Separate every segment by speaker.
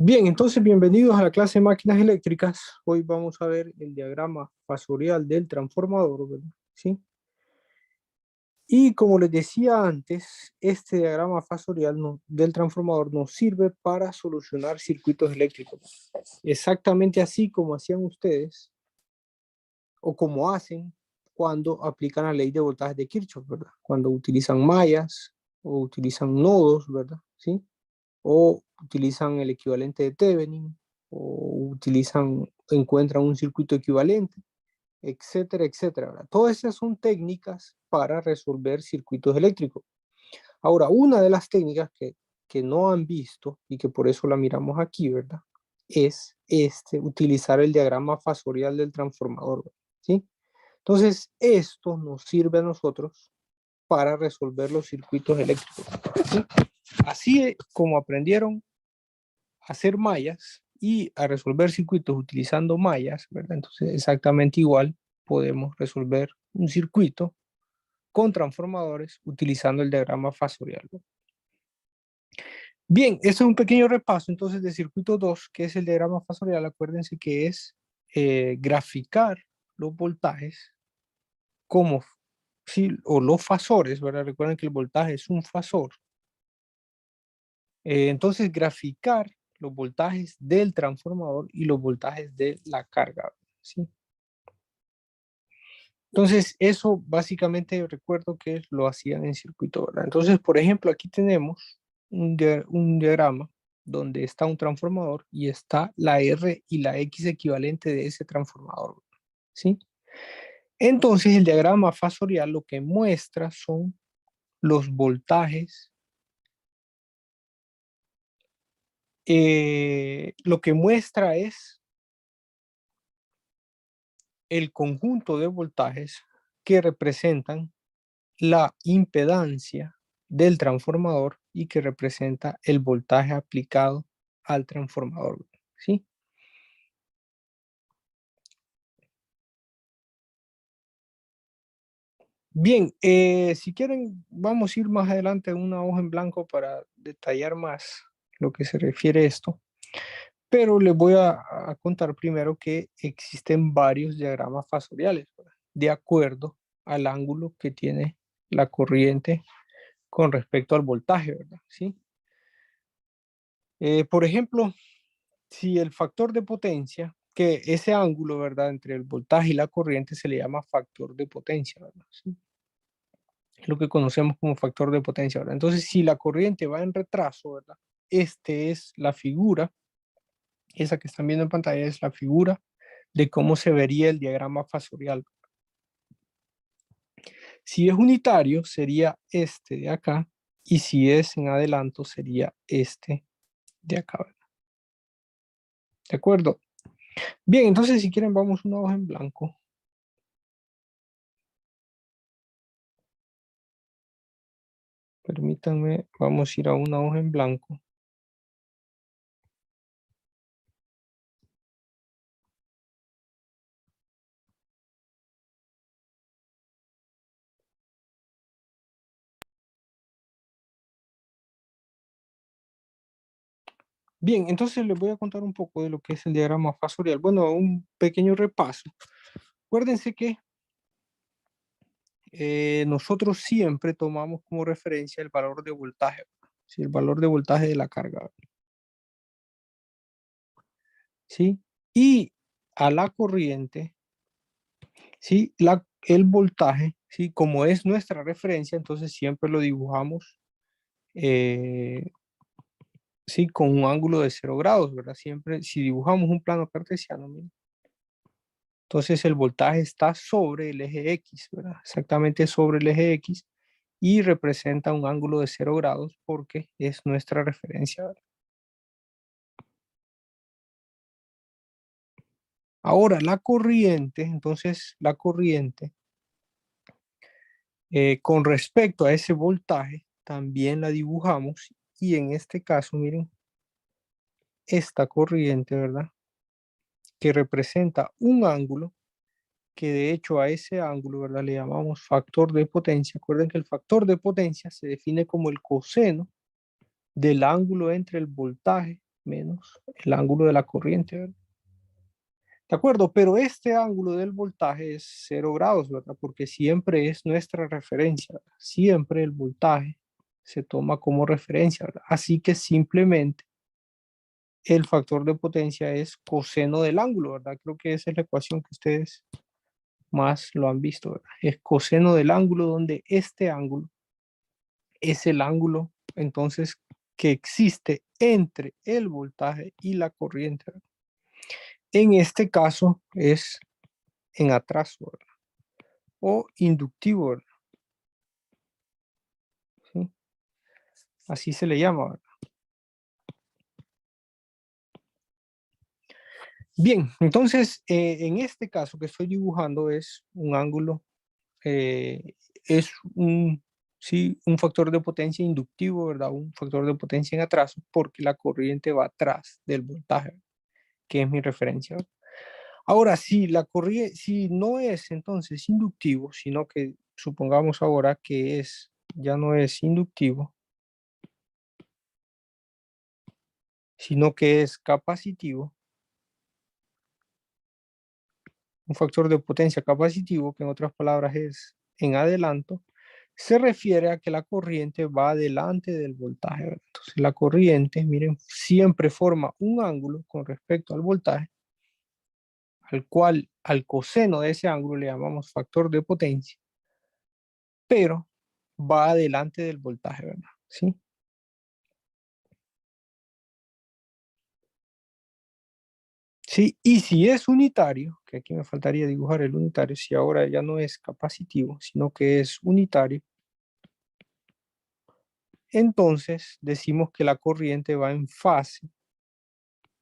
Speaker 1: Bien, entonces bienvenidos a la clase de máquinas eléctricas. Hoy vamos a ver el diagrama fasorial del transformador, ¿verdad? ¿Sí? Y como les decía antes, este diagrama fasorial del transformador nos sirve para solucionar circuitos eléctricos. Exactamente así como hacían ustedes o como hacen cuando aplican la ley de voltaje de Kirchhoff, ¿verdad? Cuando utilizan mallas o utilizan nodos, ¿verdad? ¿Sí? O utilizan el equivalente de Thevenin, o encuentran un circuito equivalente, etcétera, etcétera, ¿verdad? Todas esas son técnicas para resolver circuitos eléctricos. Ahora, una de las técnicas que no han visto y que por eso la miramos aquí, ¿verdad? Es utilizar el diagrama fasorial del transformador, ¿sí? Entonces, esto nos sirve a nosotros para resolver los circuitos eléctricos, ¿sí? Así como aprendieron hacer mallas y a resolver circuitos utilizando mallas, ¿verdad? Entonces, exactamente igual podemos resolver un circuito con transformadores utilizando el diagrama fasorial, ¿no? Bien, este es un pequeño repaso entonces de circuito 2, que es el diagrama fasorial. Acuérdense que es graficar los voltajes como, sí, o los fasores, ¿verdad? Recuerden que el voltaje es un fasor. Entonces, graficar los voltajes del transformador y los voltajes de la carga, ¿sí? Entonces, eso básicamente recuerdo que lo hacían en circuito, ¿verdad? Entonces, por ejemplo, aquí tenemos un diagrama donde está un transformador y está la R y la X equivalente de ese transformador, ¿sí? Entonces, el diagrama fasorial lo que muestra son los voltajes, lo que muestra es el conjunto de voltajes que representan la impedancia del transformador y que representa el voltaje aplicado al transformador, ¿sí? Bien, si quieren, vamos a ir más adelante a una hoja en blanco para detallar más lo que se refiere a esto, pero les voy a contar primero que existen varios diagramas fasoriales, ¿verdad? De acuerdo al ángulo que tiene la corriente con respecto al voltaje, ¿verdad? ¿Sí? Por ejemplo, si el factor de potencia, que ese ángulo, ¿verdad? Entre el voltaje y la corriente se le llama factor de potencia, ¿verdad? ¿Sí? Es lo que conocemos como factor de potencia, ¿verdad? Entonces, si la corriente va en retraso, ¿verdad? Este es la figura, esa que están viendo en pantalla es la figura de cómo se vería el diagrama fasorial. Si es unitario, sería este de acá, y si es en adelanto, sería este de acá, ¿verdad? ¿De acuerdo? Bien, entonces si quieren vamos a una hoja en blanco. Permítanme, vamos a ir a una hoja en blanco. Bien, entonces les voy a contar un poco de lo que es el diagrama fasorial. Bueno, un pequeño repaso. Acuérdense que nosotros siempre tomamos como referencia el valor de voltaje, ¿sí? El valor de voltaje de la carga, ¿sí? Y a la corriente, ¿sí? El voltaje, ¿sí? Como es nuestra referencia, entonces siempre lo dibujamos, eh, ¿sí? Con un ángulo de 0 grados, ¿verdad? Siempre, si dibujamos un plano cartesiano, miren, entonces el voltaje está sobre el eje X, ¿verdad? Exactamente sobre el eje X y representa un ángulo de 0 grados porque es nuestra referencia, ¿verdad? Ahora la corriente, entonces la corriente con respecto a ese voltaje también la dibujamos y en este caso, miren, esta corriente, ¿verdad? Que representa un ángulo que de hecho a ese ángulo, ¿verdad? Le llamamos factor de potencia. Acuerden que el factor de potencia se define como el coseno del ángulo entre el voltaje menos el ángulo de la corriente, ¿verdad? De acuerdo, pero este ángulo del voltaje es 0 grados, ¿verdad? Porque siempre es nuestra referencia, ¿verdad? Siempre el voltaje se toma como referencia, ¿verdad? Así que simplemente el factor de potencia es coseno del ángulo, ¿verdad? Creo que esa es la ecuación que ustedes más lo han visto, ¿verdad? Es coseno del ángulo, donde este ángulo es el ángulo, entonces, que existe entre el voltaje y la corriente, ¿verdad? En este caso es en atraso, ¿verdad? O inductivo, ¿verdad? ¿Sí? Así se le llama, ¿verdad? Bien, entonces en este caso que estoy dibujando es un ángulo, es un, sí, un factor de potencia inductivo, ¿verdad? Un factor de potencia en atraso porque la corriente va atrás del voltaje, que es mi referencia, ¿verdad? Ahora, si la corriente, si no es entonces inductivo, sino que supongamos ahora que es, ya no es inductivo, sino que es capacitivo, un factor de potencia capacitivo, que en otras palabras es en adelanto, se refiere a que la corriente va adelante del voltaje, ¿verdad? Entonces la corriente, miren, siempre forma un ángulo con respecto al voltaje, al cual al coseno de ese ángulo le llamamos factor de potencia, pero va adelante del voltaje, ¿verdad? ¿Sí? Sí, y si es unitario, que aquí me faltaría dibujar el unitario, si ahora ya no es capacitivo, sino que es unitario, entonces decimos que la corriente va en fase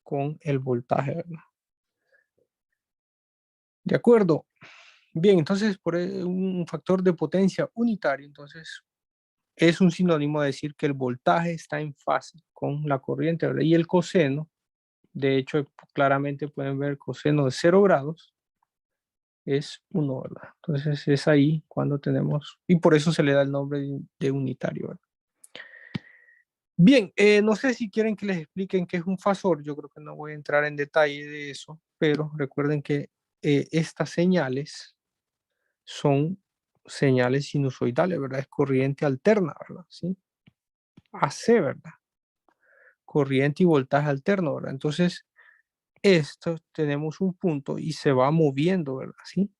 Speaker 1: con el voltaje, ¿verdad? De acuerdo. Bien, entonces por un factor de potencia unitario, entonces es un sinónimo de decir que el voltaje está en fase con la corriente, ¿verdad? Y el coseno, de hecho, claramente pueden ver coseno de 0 grados, es 1, ¿verdad? Entonces es ahí cuando tenemos, y por eso se le da el nombre de unitario, ¿verdad? Bien, no sé si quieren que les expliquen qué es un fasor, yo creo que no voy a entrar en detalle de eso, pero recuerden que estas señales son señales sinusoidales, ¿verdad? Es corriente alterna, ¿verdad? ¿Sí? AC, ¿verdad? Corriente y voltaje alterno, ¿verdad? Entonces, esto tenemos un punto y se va moviendo, ¿verdad? ¿Sí?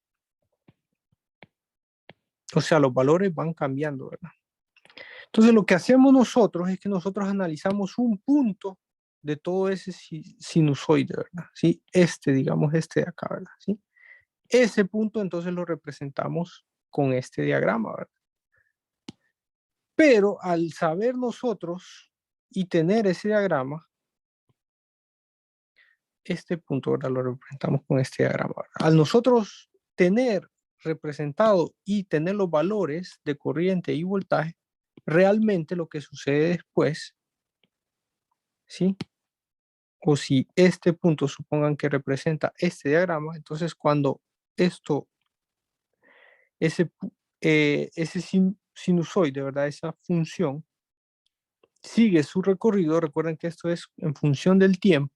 Speaker 1: O sea, los valores van cambiando, ¿verdad? Entonces, lo que hacemos nosotros es que nosotros analizamos un punto de todo ese sinusoide, ¿verdad? ¿Sí? Digamos, este de acá, ¿verdad? ¿Sí? Ese punto entonces lo representamos con este diagrama, ¿verdad? Pero al saber nosotros y tener ese diagrama, este punto, ¿verdad? Lo representamos con este diagrama, ¿verdad? Al nosotros tener representado y tener los valores de corriente y voltaje, realmente lo que sucede después, ¿sí? O si este punto supongan que representa este diagrama, entonces cuando esto, ese, ese sinusoide, ¿verdad? Esa función sigue su recorrido, recuerden que esto es en función del tiempo,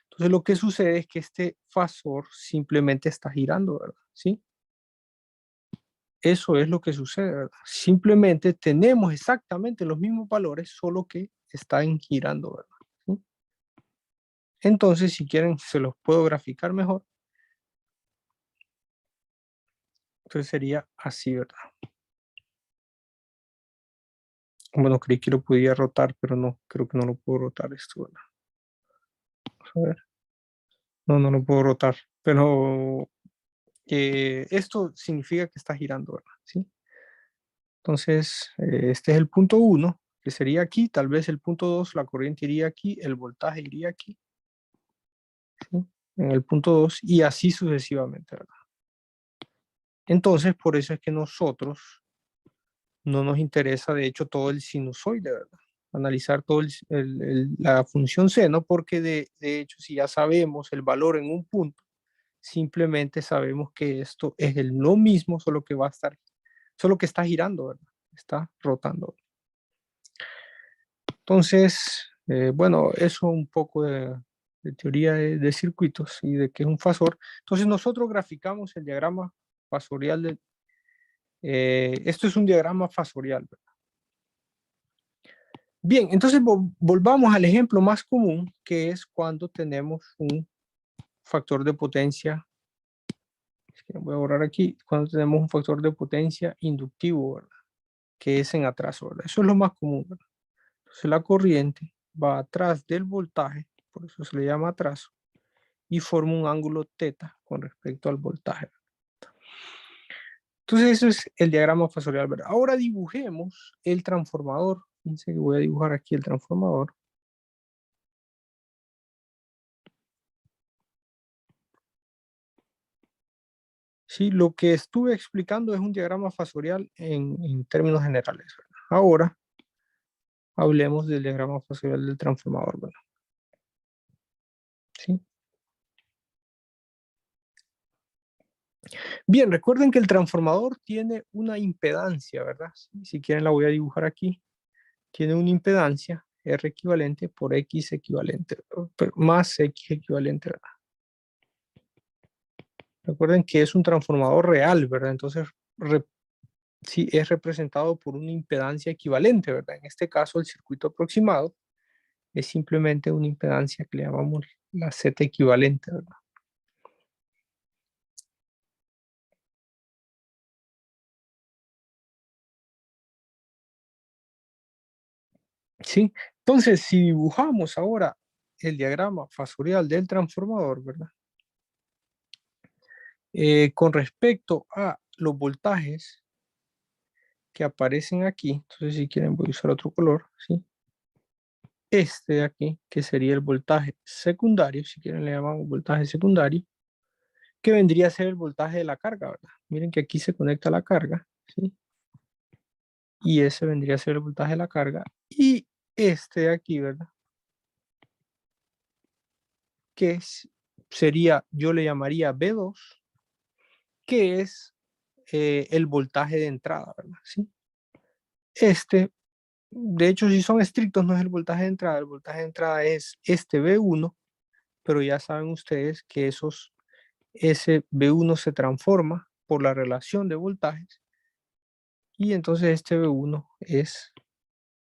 Speaker 1: entonces lo que sucede es que este fasor simplemente está girando, ¿verdad? ¿Sí? Eso es lo que sucede, ¿verdad? Simplemente tenemos exactamente los mismos valores, solo que están girando, ¿verdad? ¿Sí? Entonces, si quieren, se los puedo graficar mejor. Entonces sería así, ¿verdad? Bueno, creí que lo podía rotar, pero no, creo que no lo puedo rotar esto, ¿verdad? A ver. No, no lo puedo rotar, pero esto significa que está girando, ¿verdad? ¿Sí? Entonces, este es el punto 1, que sería aquí, tal vez el punto 2, la corriente iría aquí, el voltaje iría aquí, ¿sí? En el punto 2 y así sucesivamente, ¿verdad? Entonces, por eso es que nosotros no nos interesa, de hecho, todo el sinusoide, ¿verdad? Analizar todo la función seno, porque de hecho, si ya sabemos el valor en un punto, simplemente sabemos que esto es lo mismo, solo que va a estar, solo que está girando, ¿verdad? Está rotando. Entonces, Bueno, eso un poco de teoría de circuitos y de qué es un fasor. Entonces nosotros graficamos el diagrama fasorial. Esto es un diagrama fasorial, ¿verdad? Bien, entonces volvamos al ejemplo más común, que es cuando tenemos un factor de potencia. Voy a borrar aquí, cuando tenemos un factor de potencia inductivo, ¿verdad? Que es en atraso, ¿verdad? Eso es lo más común, ¿verdad? Entonces la corriente va atrás del voltaje, por eso se le llama atraso, y forma un ángulo teta con respecto al voltaje. Entonces eso es el diagrama fasorial, ¿verdad? Ahora dibujemos el transformador. Fíjense que voy a dibujar aquí el transformador. Sí, lo que estuve explicando es un diagrama fasorial en términos generales, ¿verdad? Ahora hablemos del diagrama fasorial del transformador, ¿verdad? ¿Sí? Bien, recuerden que el transformador tiene una impedancia, ¿verdad? Si quieren la voy a dibujar aquí. Tiene una impedancia R equivalente por X equivalente, más X equivalente, ¿verdad? Recuerden que es un transformador real, ¿verdad? Entonces, sí, es representado por una impedancia equivalente, ¿verdad? En este caso, el circuito aproximado es simplemente una impedancia que le llamamos la Z equivalente, ¿verdad? Sí, entonces si dibujamos ahora el diagrama fasorial del transformador, ¿verdad? Con respecto a los voltajes que aparecen aquí, entonces si quieren voy a usar otro color, ¿sí? Este de aquí, que sería el voltaje secundario, si quieren le llamamos voltaje secundario, que vendría a ser el voltaje de la carga, ¿verdad? Miren que aquí se conecta la carga, ¿sí? Y ese vendría a ser el voltaje de la carga. Y este de aquí, ¿verdad? Que sería, yo le llamaría B2, que es el voltaje de entrada, ¿verdad? ¿Sí? Este, de hecho, si son estrictos, no es el voltaje de entrada. El voltaje de entrada es este B1, pero ya saben ustedes que ese B1 se transforma por la relación de voltajes y entonces este B1 es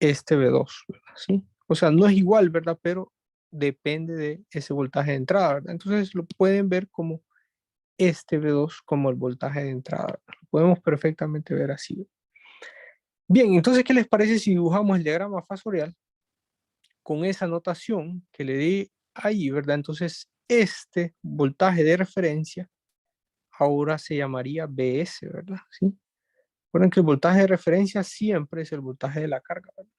Speaker 1: este B2, ¿verdad? ¿Sí? O sea, no es igual, ¿verdad? Pero depende de ese voltaje de entrada, ¿verdad? Entonces lo pueden ver como este B2 como el voltaje de entrada, ¿verdad? Lo podemos perfectamente ver así. Bien, entonces, ¿qué les parece si dibujamos el diagrama fasorial con esa notación que le di ahí, ¿verdad? Entonces, este voltaje de referencia ahora se llamaría BS, ¿verdad? ¿Sí? Recuerden que el voltaje de referencia siempre es el voltaje de la carga, ¿verdad?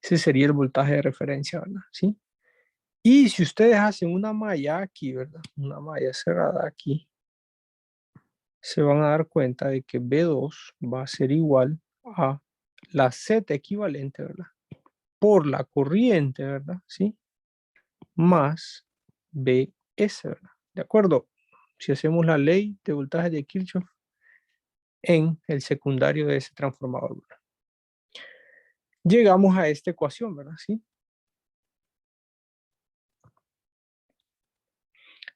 Speaker 1: Ese sería el voltaje de referencia, ¿verdad? ¿Sí? Y si ustedes hacen una malla aquí, ¿verdad? Una malla cerrada aquí, se van a dar cuenta de que B2 va a ser igual a la Z equivalente, ¿verdad? Por la corriente, ¿verdad? ¿Sí? Más BS, ¿verdad? ¿De acuerdo? Si hacemos la ley de voltaje de Kirchhoff en el secundario de ese transformador, ¿verdad? Llegamos a esta ecuación, ¿verdad? ¿Sí?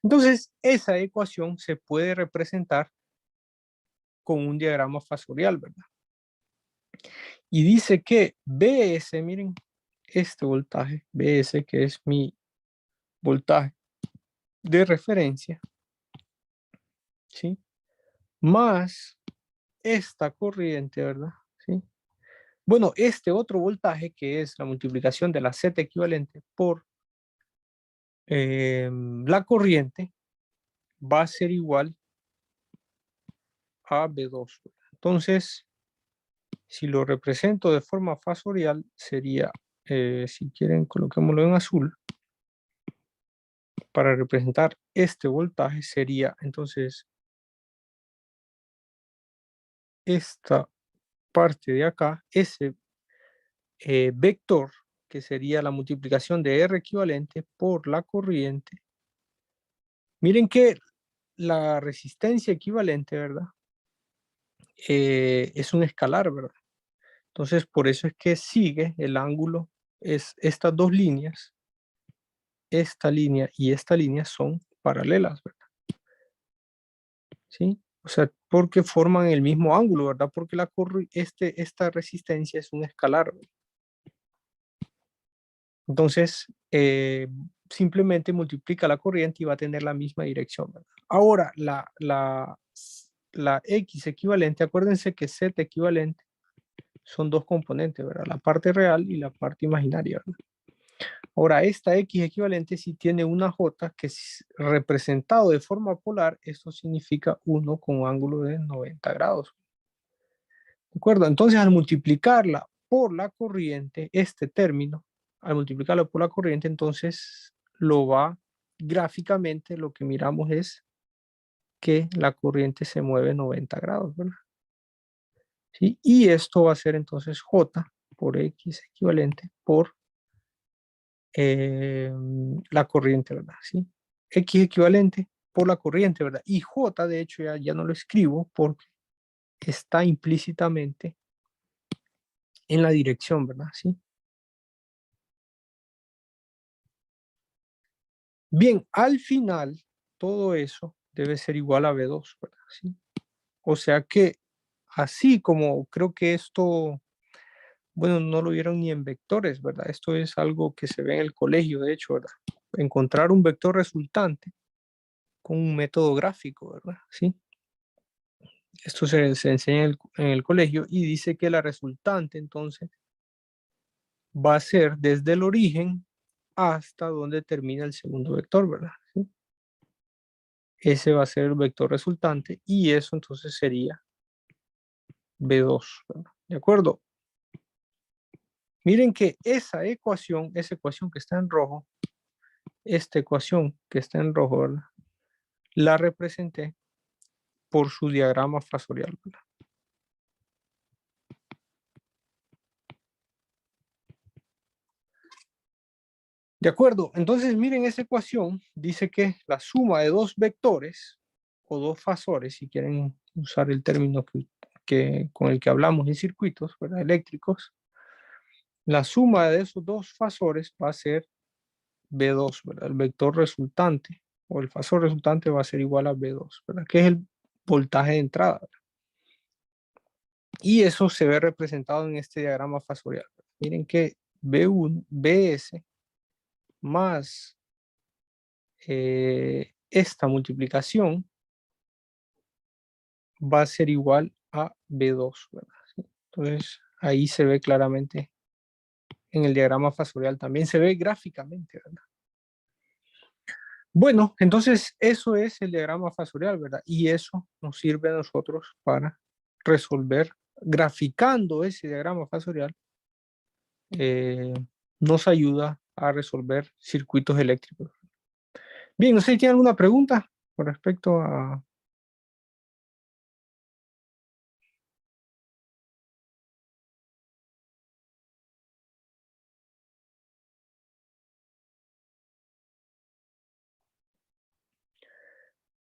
Speaker 1: Entonces, esa ecuación se puede representar con un diagrama fasorial, ¿verdad? Y dice que BS, miren, este voltaje, BS, que es mi voltaje de referencia, ¿sí? Más esta corriente, ¿verdad? ¿Sí? Bueno, este otro voltaje, que es la multiplicación de la Z equivalente por la corriente, va a ser igual a B2. Entonces, si lo represento de forma fasorial, sería, si quieren, coloquémoslo en azul, para representar este voltaje sería, entonces, esta parte de acá, ese vector, que sería la multiplicación de R equivalente por la corriente. Miren que la resistencia equivalente, ¿verdad? Es un escalar, ¿verdad? Entonces, por eso es que sigue el ángulo es estas dos líneas, esta línea y esta línea son paralelas, ¿verdad? ¿Sí? O sea, porque forman el mismo ángulo, ¿verdad? Porque esta resistencia es un escalar. Entonces, simplemente multiplica la corriente y va a tener la misma dirección, ¿verdad? Ahora, la X equivalente, acuérdense que Z equivalente son dos componentes, ¿verdad? La parte real y la parte imaginaria, ¿verdad? Ahora, esta X equivalente si tiene una J que es representado de forma polar, esto significa 1 con un ángulo de 90 grados. ¿De acuerdo? Entonces, al multiplicarla por la corriente, este término, al multiplicarlo por la corriente, entonces lo va gráficamente, lo que miramos es que la corriente se mueve 90 grados, ¿verdad? ¿Sí? Y esto va a ser entonces J por X equivalente por la corriente, ¿verdad? ¿Sí? X equivalente por la corriente, ¿verdad? Y J, de hecho, ya no lo escribo porque está implícitamente en la dirección, ¿verdad? ¿Sí? Bien, al final, todo eso debe ser igual a B2, ¿verdad? ¿Sí? O sea que, así como creo que esto, bueno, no lo vieron ni en vectores, ¿verdad? Esto es algo que se ve en el colegio, de hecho, ¿verdad? Encontrar un vector resultante con un método gráfico, ¿verdad? ¿Sí? Esto se enseña en el colegio y dice que la resultante entonces va a ser desde el origen hasta donde termina el segundo vector, ¿verdad? ¿Sí? Ese va a ser el vector resultante y eso entonces sería B2, ¿verdad? ¿De acuerdo? Miren que esa ecuación que está en rojo, esta ecuación que está en rojo, ¿verdad? La representé por su diagrama fasorial, ¿verdad? De acuerdo, entonces miren esa ecuación, dice que la suma de dos vectores o dos fasores, si quieren usar el término con el que hablamos en circuitos, ¿verdad? Eléctricos, la suma de esos dos fasores va a ser B2, ¿verdad? El vector resultante o el fasor resultante va a ser igual a B2, ¿verdad? Que es el voltaje de entrada, ¿verdad? Y eso se ve representado en este diagrama fasorial. Miren que B1, BS más esta multiplicación va a ser igual a B2, ¿verdad? ¿Sí? Entonces, ahí se ve claramente en el diagrama fasorial, también se ve gráficamente, ¿verdad? Bueno, entonces eso es el diagrama fasorial, ¿verdad? Y eso nos sirve a nosotros para resolver, graficando ese diagrama fasorial, eh, nos ayuda a resolver circuitos eléctricos. Bien, no sé si tiene alguna pregunta con respecto a...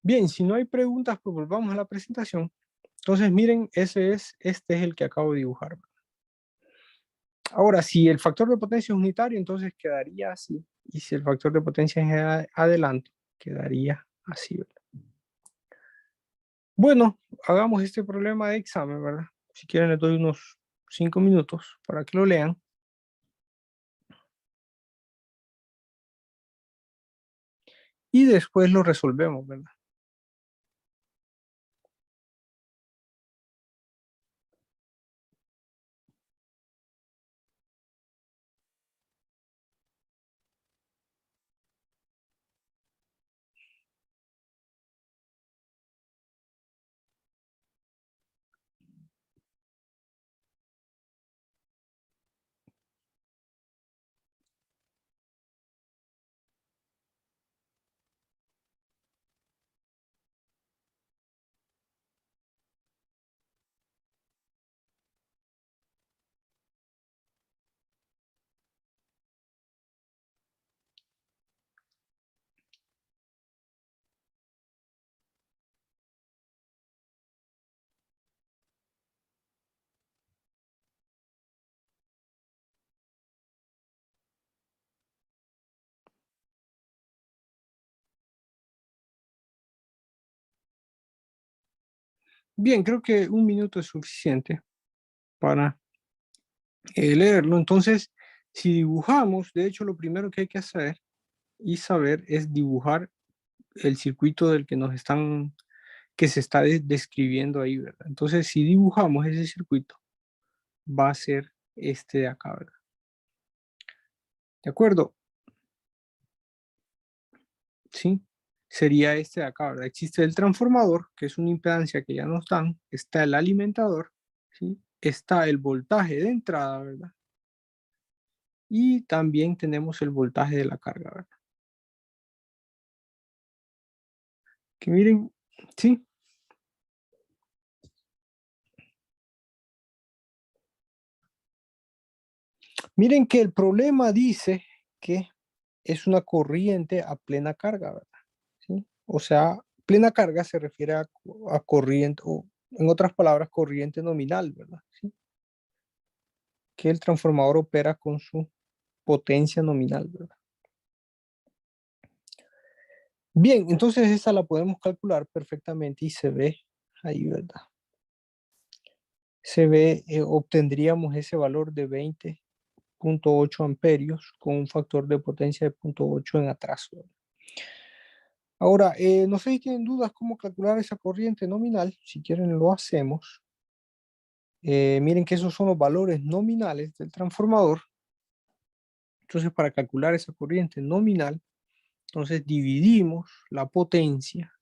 Speaker 1: Bien, si no hay preguntas, pues volvamos a la presentación. Entonces, miren, este es el que acabo de dibujar. Ahora, si el factor de potencia es unitario, entonces quedaría así. Y si el factor de potencia es adelanto, quedaría así, ¿verdad? Bueno, hagamos este problema de examen, ¿verdad? Si quieren les doy unos 5 minutos para que lo lean. Y después lo resolvemos, ¿verdad? Bien, creo que un minuto es suficiente para leerlo. Entonces, si dibujamos, de hecho, lo primero que hay que hacer y saber es dibujar el circuito del que nos están, que se está describiendo ahí, ¿verdad? Entonces, si dibujamos ese circuito, va a ser este de acá, ¿verdad? ¿De acuerdo? ¿Sí? Sería este de acá, ¿verdad? Existe el transformador, que es una impedancia que ya nos dan, está el alimentador, ¿sí? Está el voltaje de entrada, ¿verdad? Y también tenemos el voltaje de la carga, ¿verdad? Que miren, ¿sí? Miren que el problema dice que es una corriente a plena carga, ¿verdad? ¿Sí? O sea, plena carga se refiere a corriente, o en otras palabras, corriente nominal, ¿verdad? ¿Sí? Que el transformador opera con su potencia nominal, ¿verdad? Bien, entonces esa la podemos calcular perfectamente y se ve ahí, ¿verdad? Se ve, obtendríamos ese valor de 20.8 amperios con un factor de potencia de 0.8 en atraso, ¿verdad? Ahora, no sé si tienen dudas cómo calcular esa corriente nominal. Si quieren, lo hacemos. Miren que esos son los valores nominales del transformador. Entonces, para calcular esa corriente nominal, entonces dividimos la potencia,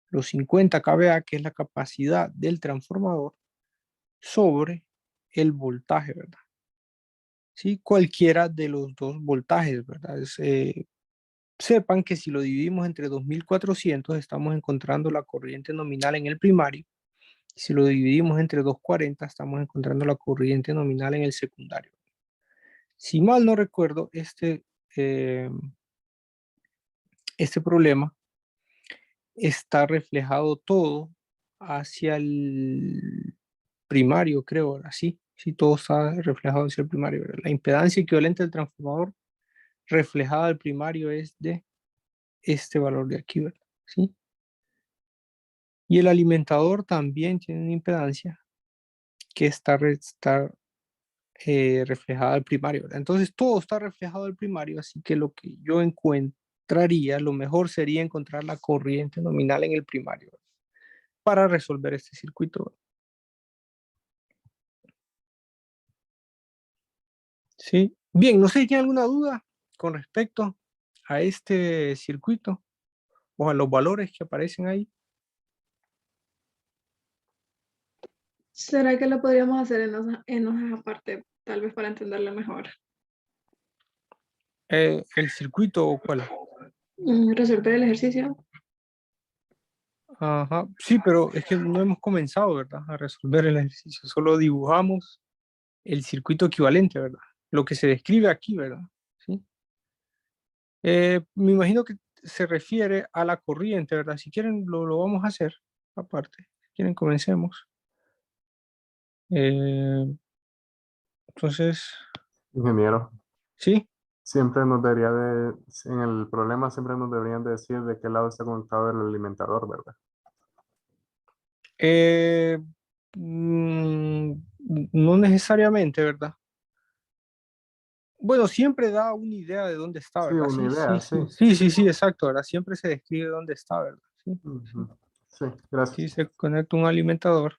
Speaker 1: los 50 kVA, que es la capacidad del transformador, sobre el voltaje, ¿verdad? ¿Sí? Cualquiera de los dos voltajes, ¿verdad? Sepan que si lo dividimos entre 2400, estamos encontrando la corriente nominal en el primario. Si lo dividimos entre 240, estamos encontrando la corriente nominal en el secundario. Si mal no recuerdo, eh, este problema está reflejado todo hacia el primario, creo, así. Sí, todo está reflejado hacia el primario, ¿verdad? La impedancia equivalente del transformador reflejada al primario es de este valor de aquí, ¿verdad? ¿Sí? Y el alimentador también tiene una impedancia que está reflejada al primario, ¿verdad? Entonces todo está reflejado al primario, así que lo que yo encontraría, lo mejor sería encontrar la corriente nominal en el primario, ¿verdad? Para resolver este circuito, ¿verdad? Sí. Bien, no sé si tiene alguna duda con respecto a este circuito o a los valores que aparecen ahí.
Speaker 2: ¿Será que lo podríamos hacer en hojas aparte, tal vez para entenderlo mejor?
Speaker 1: El circuito o cuál.
Speaker 2: Resolver el ejercicio.
Speaker 1: Ajá. Sí, pero es que no hemos comenzado, ¿verdad? A resolver el ejercicio. Solo dibujamos el circuito equivalente, ¿verdad? Lo que se describe aquí, ¿verdad? ¿Sí? Me imagino que se refiere a la corriente, ¿verdad? Si quieren, lo vamos a hacer aparte. Si quieren, comencemos. Eh, entonces,
Speaker 3: Ingeniero,
Speaker 1: sí.
Speaker 3: siempre nos debería en el problema siempre nos deberían de decir de qué lado está conectado el alimentador, ¿verdad?
Speaker 1: Eh, mm, no necesariamente, ¿verdad? Bueno, siempre da una idea de dónde está,
Speaker 3: Sí,
Speaker 1: ¿verdad?
Speaker 3: una
Speaker 1: Sí, sí,
Speaker 3: idea, sí.
Speaker 1: sí, sí, sí, sí, exacto, ¿verdad? Siempre se describe dónde está, ¿verdad? Sí, sí.
Speaker 3: Ujú. Sí,
Speaker 1: Sí,
Speaker 3: gracias.
Speaker 1: se conecta un alimentador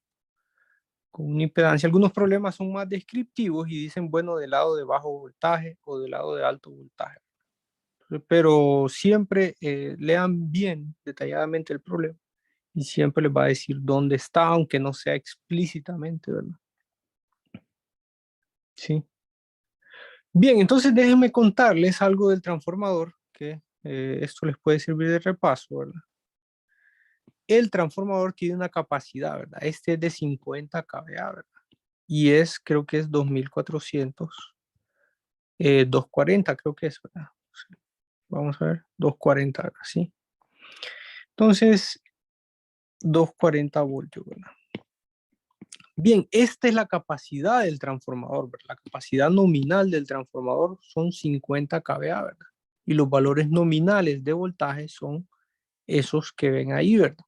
Speaker 1: con una impedancia. Algunos problemas son más descriptivos y dicen, bueno, del lado de bajo voltaje o del lado de alto voltaje. Pero siempre lean bien detalladamente el problema y siempre les va a decir dónde está, aunque no sea explícitamente, ¿verdad? Sí. Bien, entonces déjenme contarles algo del transformador, que esto les puede servir de repaso, ¿verdad? El transformador tiene una capacidad, ¿verdad? Este es de 50 kVA, ¿verdad? Y creo que es 2400, 240 creo que es, ¿verdad? Sí. Vamos a ver, 240, ¿verdad? Sí. Entonces, 240 voltios, ¿verdad? Bien, esta es la capacidad del transformador, ¿verdad? La capacidad nominal del transformador son 50 kVA, ¿verdad? Y los valores nominales de voltaje son esos que ven ahí, ¿verdad?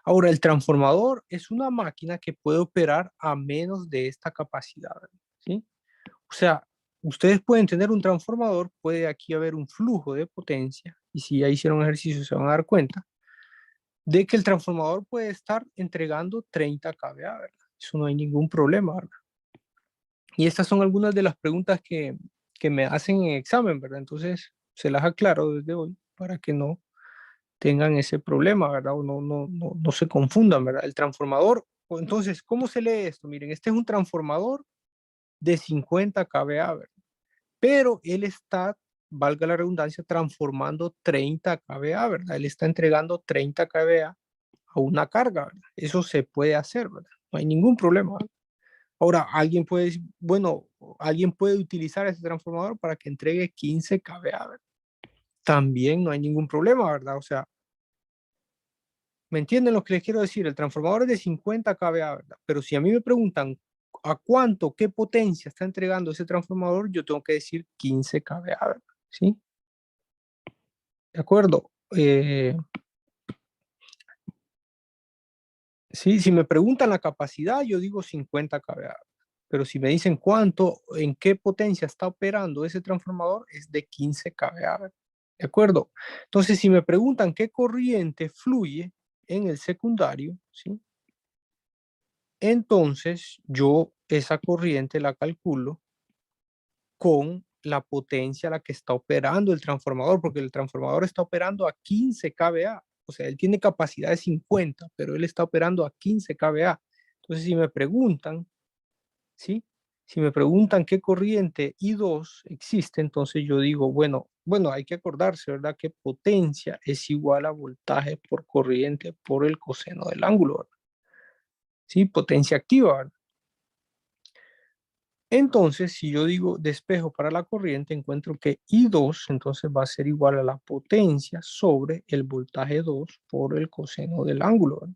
Speaker 1: Ahora, el transformador es una máquina que puede operar a menos de esta capacidad, ¿sí? O sea, ustedes pueden tener un transformador, puede aquí haber un flujo de potencia, y si ya hicieron ejercicio se van a dar cuenta de que el transformador puede estar entregando 30 kVA, ¿verdad? Eso no hay ningún problema, ¿verdad? Y estas son algunas de las preguntas que me hacen en examen, ¿verdad? Entonces, se las aclaro desde hoy para que no tengan ese problema, ¿verdad? O no se confundan, ¿verdad? El transformador, entonces, ¿cómo se lee esto? Miren, este es un transformador de 50 kVA, ¿verdad? Pero él está, valga la redundancia, transformando 30 kVA, ¿verdad? Él está entregando 30 kVA a una carga, ¿verdad? Eso se puede hacer, ¿verdad? No hay ningún problema, ¿verdad? Ahora, alguien puede decir, bueno, alguien puede utilizar ese transformador para que entregue 15 kVA, ¿verdad? También no hay ningún problema, ¿verdad? O sea, ¿me entienden lo que les quiero decir? El transformador es de 50 kVA, ¿verdad? Pero si a mí me preguntan a cuánto, qué potencia está entregando ese transformador, yo tengo que decir 15 kVA, ¿verdad? ¿Sí? ¿De acuerdo? Sí, si me preguntan la capacidad, yo digo 50 kVA. Pero si me dicen cuánto, en qué potencia está operando ese transformador, es de 15 kVA. ¿Verdad? ¿De acuerdo? Entonces, si me preguntan qué corriente fluye en el secundario, ¿sí? Entonces, yo esa corriente la calculo con la potencia a la que está operando el transformador, porque el transformador está operando a 15 kVA. O sea, él tiene capacidad de 50, pero él está operando a 15 kVA. Entonces, si me preguntan, ¿sí? Si me preguntan qué corriente I2 existe, entonces yo digo, bueno, hay que acordarse, ¿verdad? Que potencia es igual a voltaje por corriente por el coseno del ángulo, ¿verdad? ¿Sí? Potencia activa, ¿verdad? Entonces, si yo digo despejo para la corriente, encuentro que I2 entonces va a ser igual a la potencia sobre el voltaje 2 por el coseno del ángulo, ¿verdad?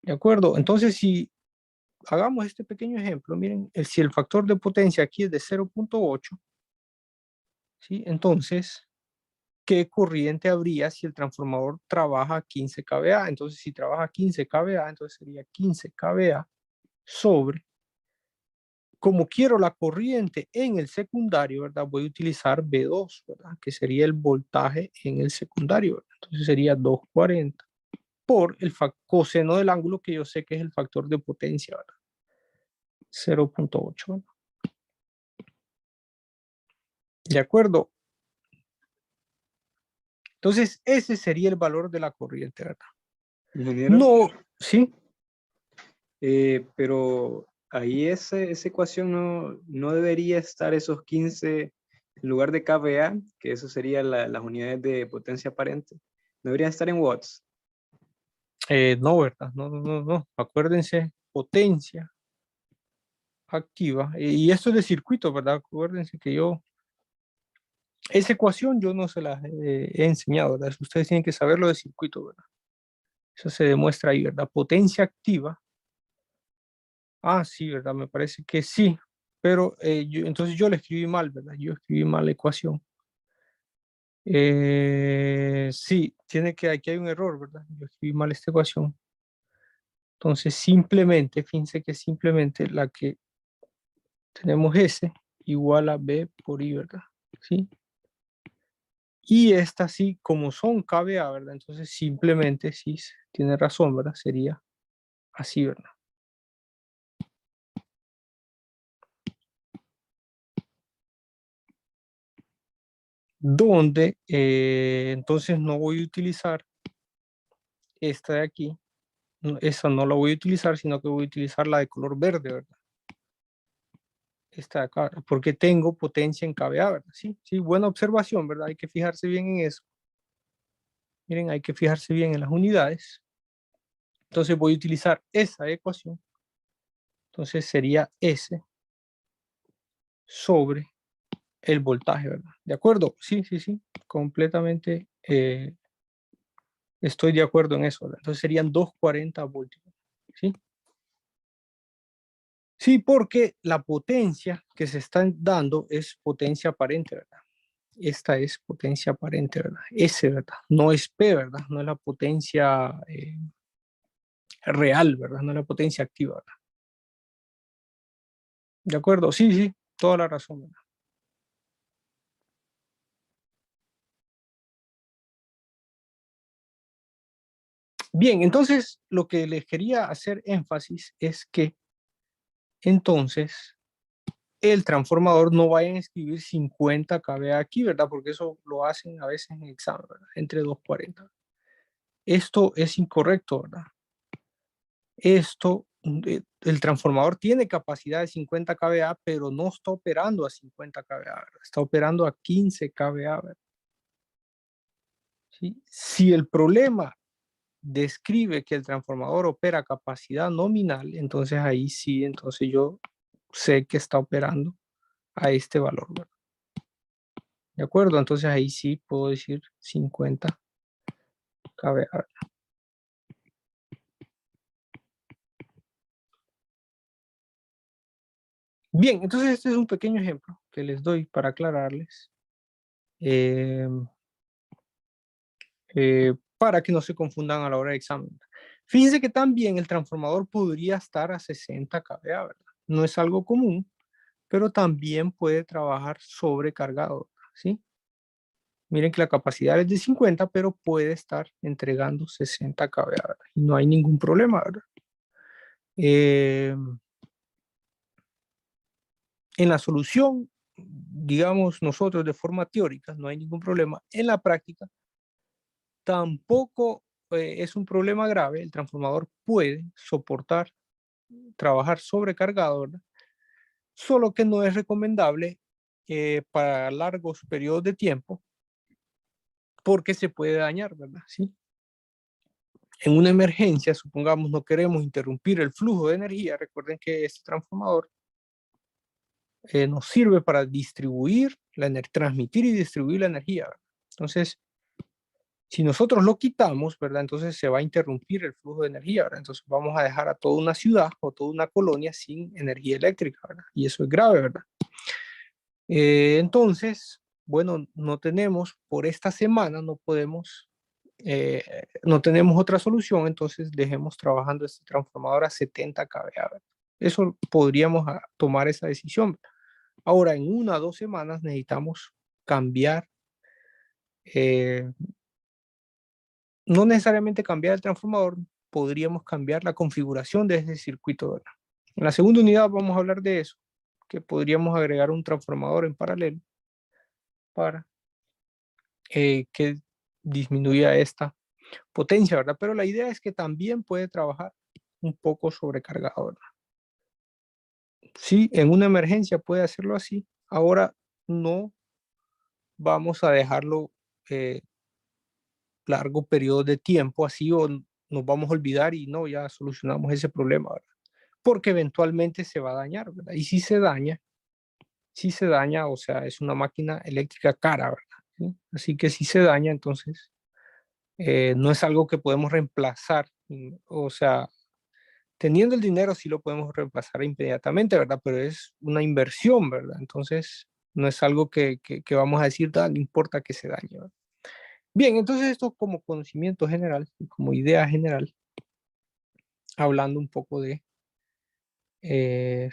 Speaker 1: ¿De acuerdo? Entonces, si hagamos este pequeño ejemplo, miren, si el factor de potencia aquí es de 0.8, ¿sí? Entonces, ¿qué corriente habría si el transformador trabaja a 15 kVA? Entonces, si trabaja 15 kVA, entonces sería 15 kVA sobre, como quiero la corriente en el secundario, ¿verdad? Voy a utilizar V2, ¿verdad? Que sería el voltaje en el secundario, ¿verdad? Entonces sería 240 por el coseno del ángulo que yo sé que es el factor de potencia, ¿verdad? 0.8, ¿verdad? ¿De acuerdo? Entonces, ese sería el valor de la corriente, ¿verdad?
Speaker 4: Ingeniero,
Speaker 1: No, ¿sí?
Speaker 4: pero ahí esa ecuación no debería estar esos 15 en lugar de kVA, que eso sería las unidades de potencia aparente. No deberían estar en watts.
Speaker 1: No, ¿verdad? No. Acuérdense, potencia activa. Y esto es de circuito, ¿verdad? Acuérdense que esa ecuación yo no se la he enseñado, ¿verdad? Ustedes tienen que saberlo de circuito, ¿verdad? Eso se demuestra ahí, ¿verdad? Potencia activa. Ah, sí, ¿verdad? Me parece que sí. Pero entonces yo le escribí mal, ¿verdad? Yo escribí mal la ecuación. Sí, aquí hay un error, ¿verdad? Yo escribí mal esta ecuación. Entonces simplemente, fíjense que simplemente la que tenemos S igual a B por I, ¿verdad? ¿Sí? Y esta sí, como son kVA, ¿verdad? Entonces simplemente, sí, tiene razón, ¿verdad? Sería así, ¿verdad? Donde entonces no voy a utilizar esta de aquí, esa no la voy a utilizar, sino que voy a utilizar la de color verde, ¿verdad? Esta de acá, porque tengo potencia en kVA, ¿verdad? Sí, sí, buena observación, ¿verdad? Hay que fijarse bien en eso. Miren, hay que fijarse bien en las unidades. Entonces voy a utilizar esa ecuación. Entonces sería S sobre el voltaje, ¿verdad? ¿De acuerdo? Sí, completamente estoy de acuerdo en eso, ¿verdad? Entonces serían 240 voltios, ¿sí? Sí, porque la potencia que se está dando es potencia aparente, ¿verdad? Esta es potencia aparente, ¿verdad? S, ¿verdad? No es P, ¿verdad? No es la potencia real, ¿verdad? No es la potencia activa, ¿verdad? ¿De acuerdo? Sí, sí, toda la razón, ¿verdad? Bien, entonces lo que les quería hacer énfasis es que entonces el transformador no vaya a escribir 50 kVA aquí, ¿verdad? Porque eso lo hacen a veces en examen, ¿verdad? Entre 240. Esto es incorrecto, ¿verdad? El transformador tiene capacidad de 50 kVA, pero no está operando a 50 kVA, ¿verdad? Está operando a 15 kVA, ¿verdad? ¿Sí? Si el problema describe que el transformador opera a capacidad nominal, entonces ahí sí, entonces yo sé que está operando a este valor, ¿verdad? ¿De acuerdo? Entonces ahí sí puedo decir 50 kVA. Bien, entonces este es un pequeño ejemplo que les doy para aclararles, para que no se confundan a la hora de examen. Fíjense que también el transformador podría estar a 60 kVA, ¿verdad? No es algo común, pero también puede trabajar sobrecargado, ¿sí? Miren que la capacidad es de 50, pero puede estar entregando 60 kVA, ¿verdad? Y no hay ningún problema, ¿verdad? En la solución, digamos nosotros de forma teórica, no hay ningún problema. En la práctica, tampoco es un problema grave. El transformador puede soportar, trabajar sobrecargado, ¿verdad? Solo que no es recomendable para largos periodos de tiempo porque se puede dañar, ¿verdad? ¿Sí? En una emergencia, supongamos, no queremos interrumpir el flujo de energía. Recuerden que este transformador nos sirve para distribuir la energía, transmitir y distribuir la energía, ¿verdad? Entonces, si nosotros lo quitamos, ¿verdad? Entonces se va a interrumpir el flujo de energía, ¿verdad? Entonces vamos a dejar a toda una ciudad o toda una colonia sin energía eléctrica, ¿verdad? Y eso es grave, ¿verdad? Entonces, bueno, no tenemos, por esta semana no podemos, no tenemos otra solución, entonces dejemos trabajando este transformador a 70 kVA, ¿verdad? Eso podríamos tomar esa decisión. Ahora, en 1 o 2 semanas necesitamos cambiar, no necesariamente cambiar el transformador, podríamos cambiar la configuración de ese circuito, ¿verdad? En la segunda unidad vamos a hablar de eso, que podríamos agregar un transformador en paralelo para que disminuya esta potencia, ¿verdad? Pero la idea es que también puede trabajar un poco sobrecargado, ¿verdad? Sí, en una emergencia puede hacerlo así. Ahora no vamos a dejarlo largo periodo de tiempo así o nos vamos a olvidar y no, ya solucionamos ese problema, ¿verdad? Porque eventualmente se va a dañar, ¿verdad? Y si se daña, o sea, es una máquina eléctrica cara, ¿verdad? ¿Sí? Así que si se daña, entonces no es algo que podemos reemplazar, o sea, teniendo el dinero sí lo podemos reemplazar inmediatamente, ¿verdad? Pero es una inversión, ¿verdad? Entonces no es algo que vamos a decir, no importa que se dañe, ¿verdad? Bien, entonces esto como conocimiento general, como idea general, hablando un poco de eh,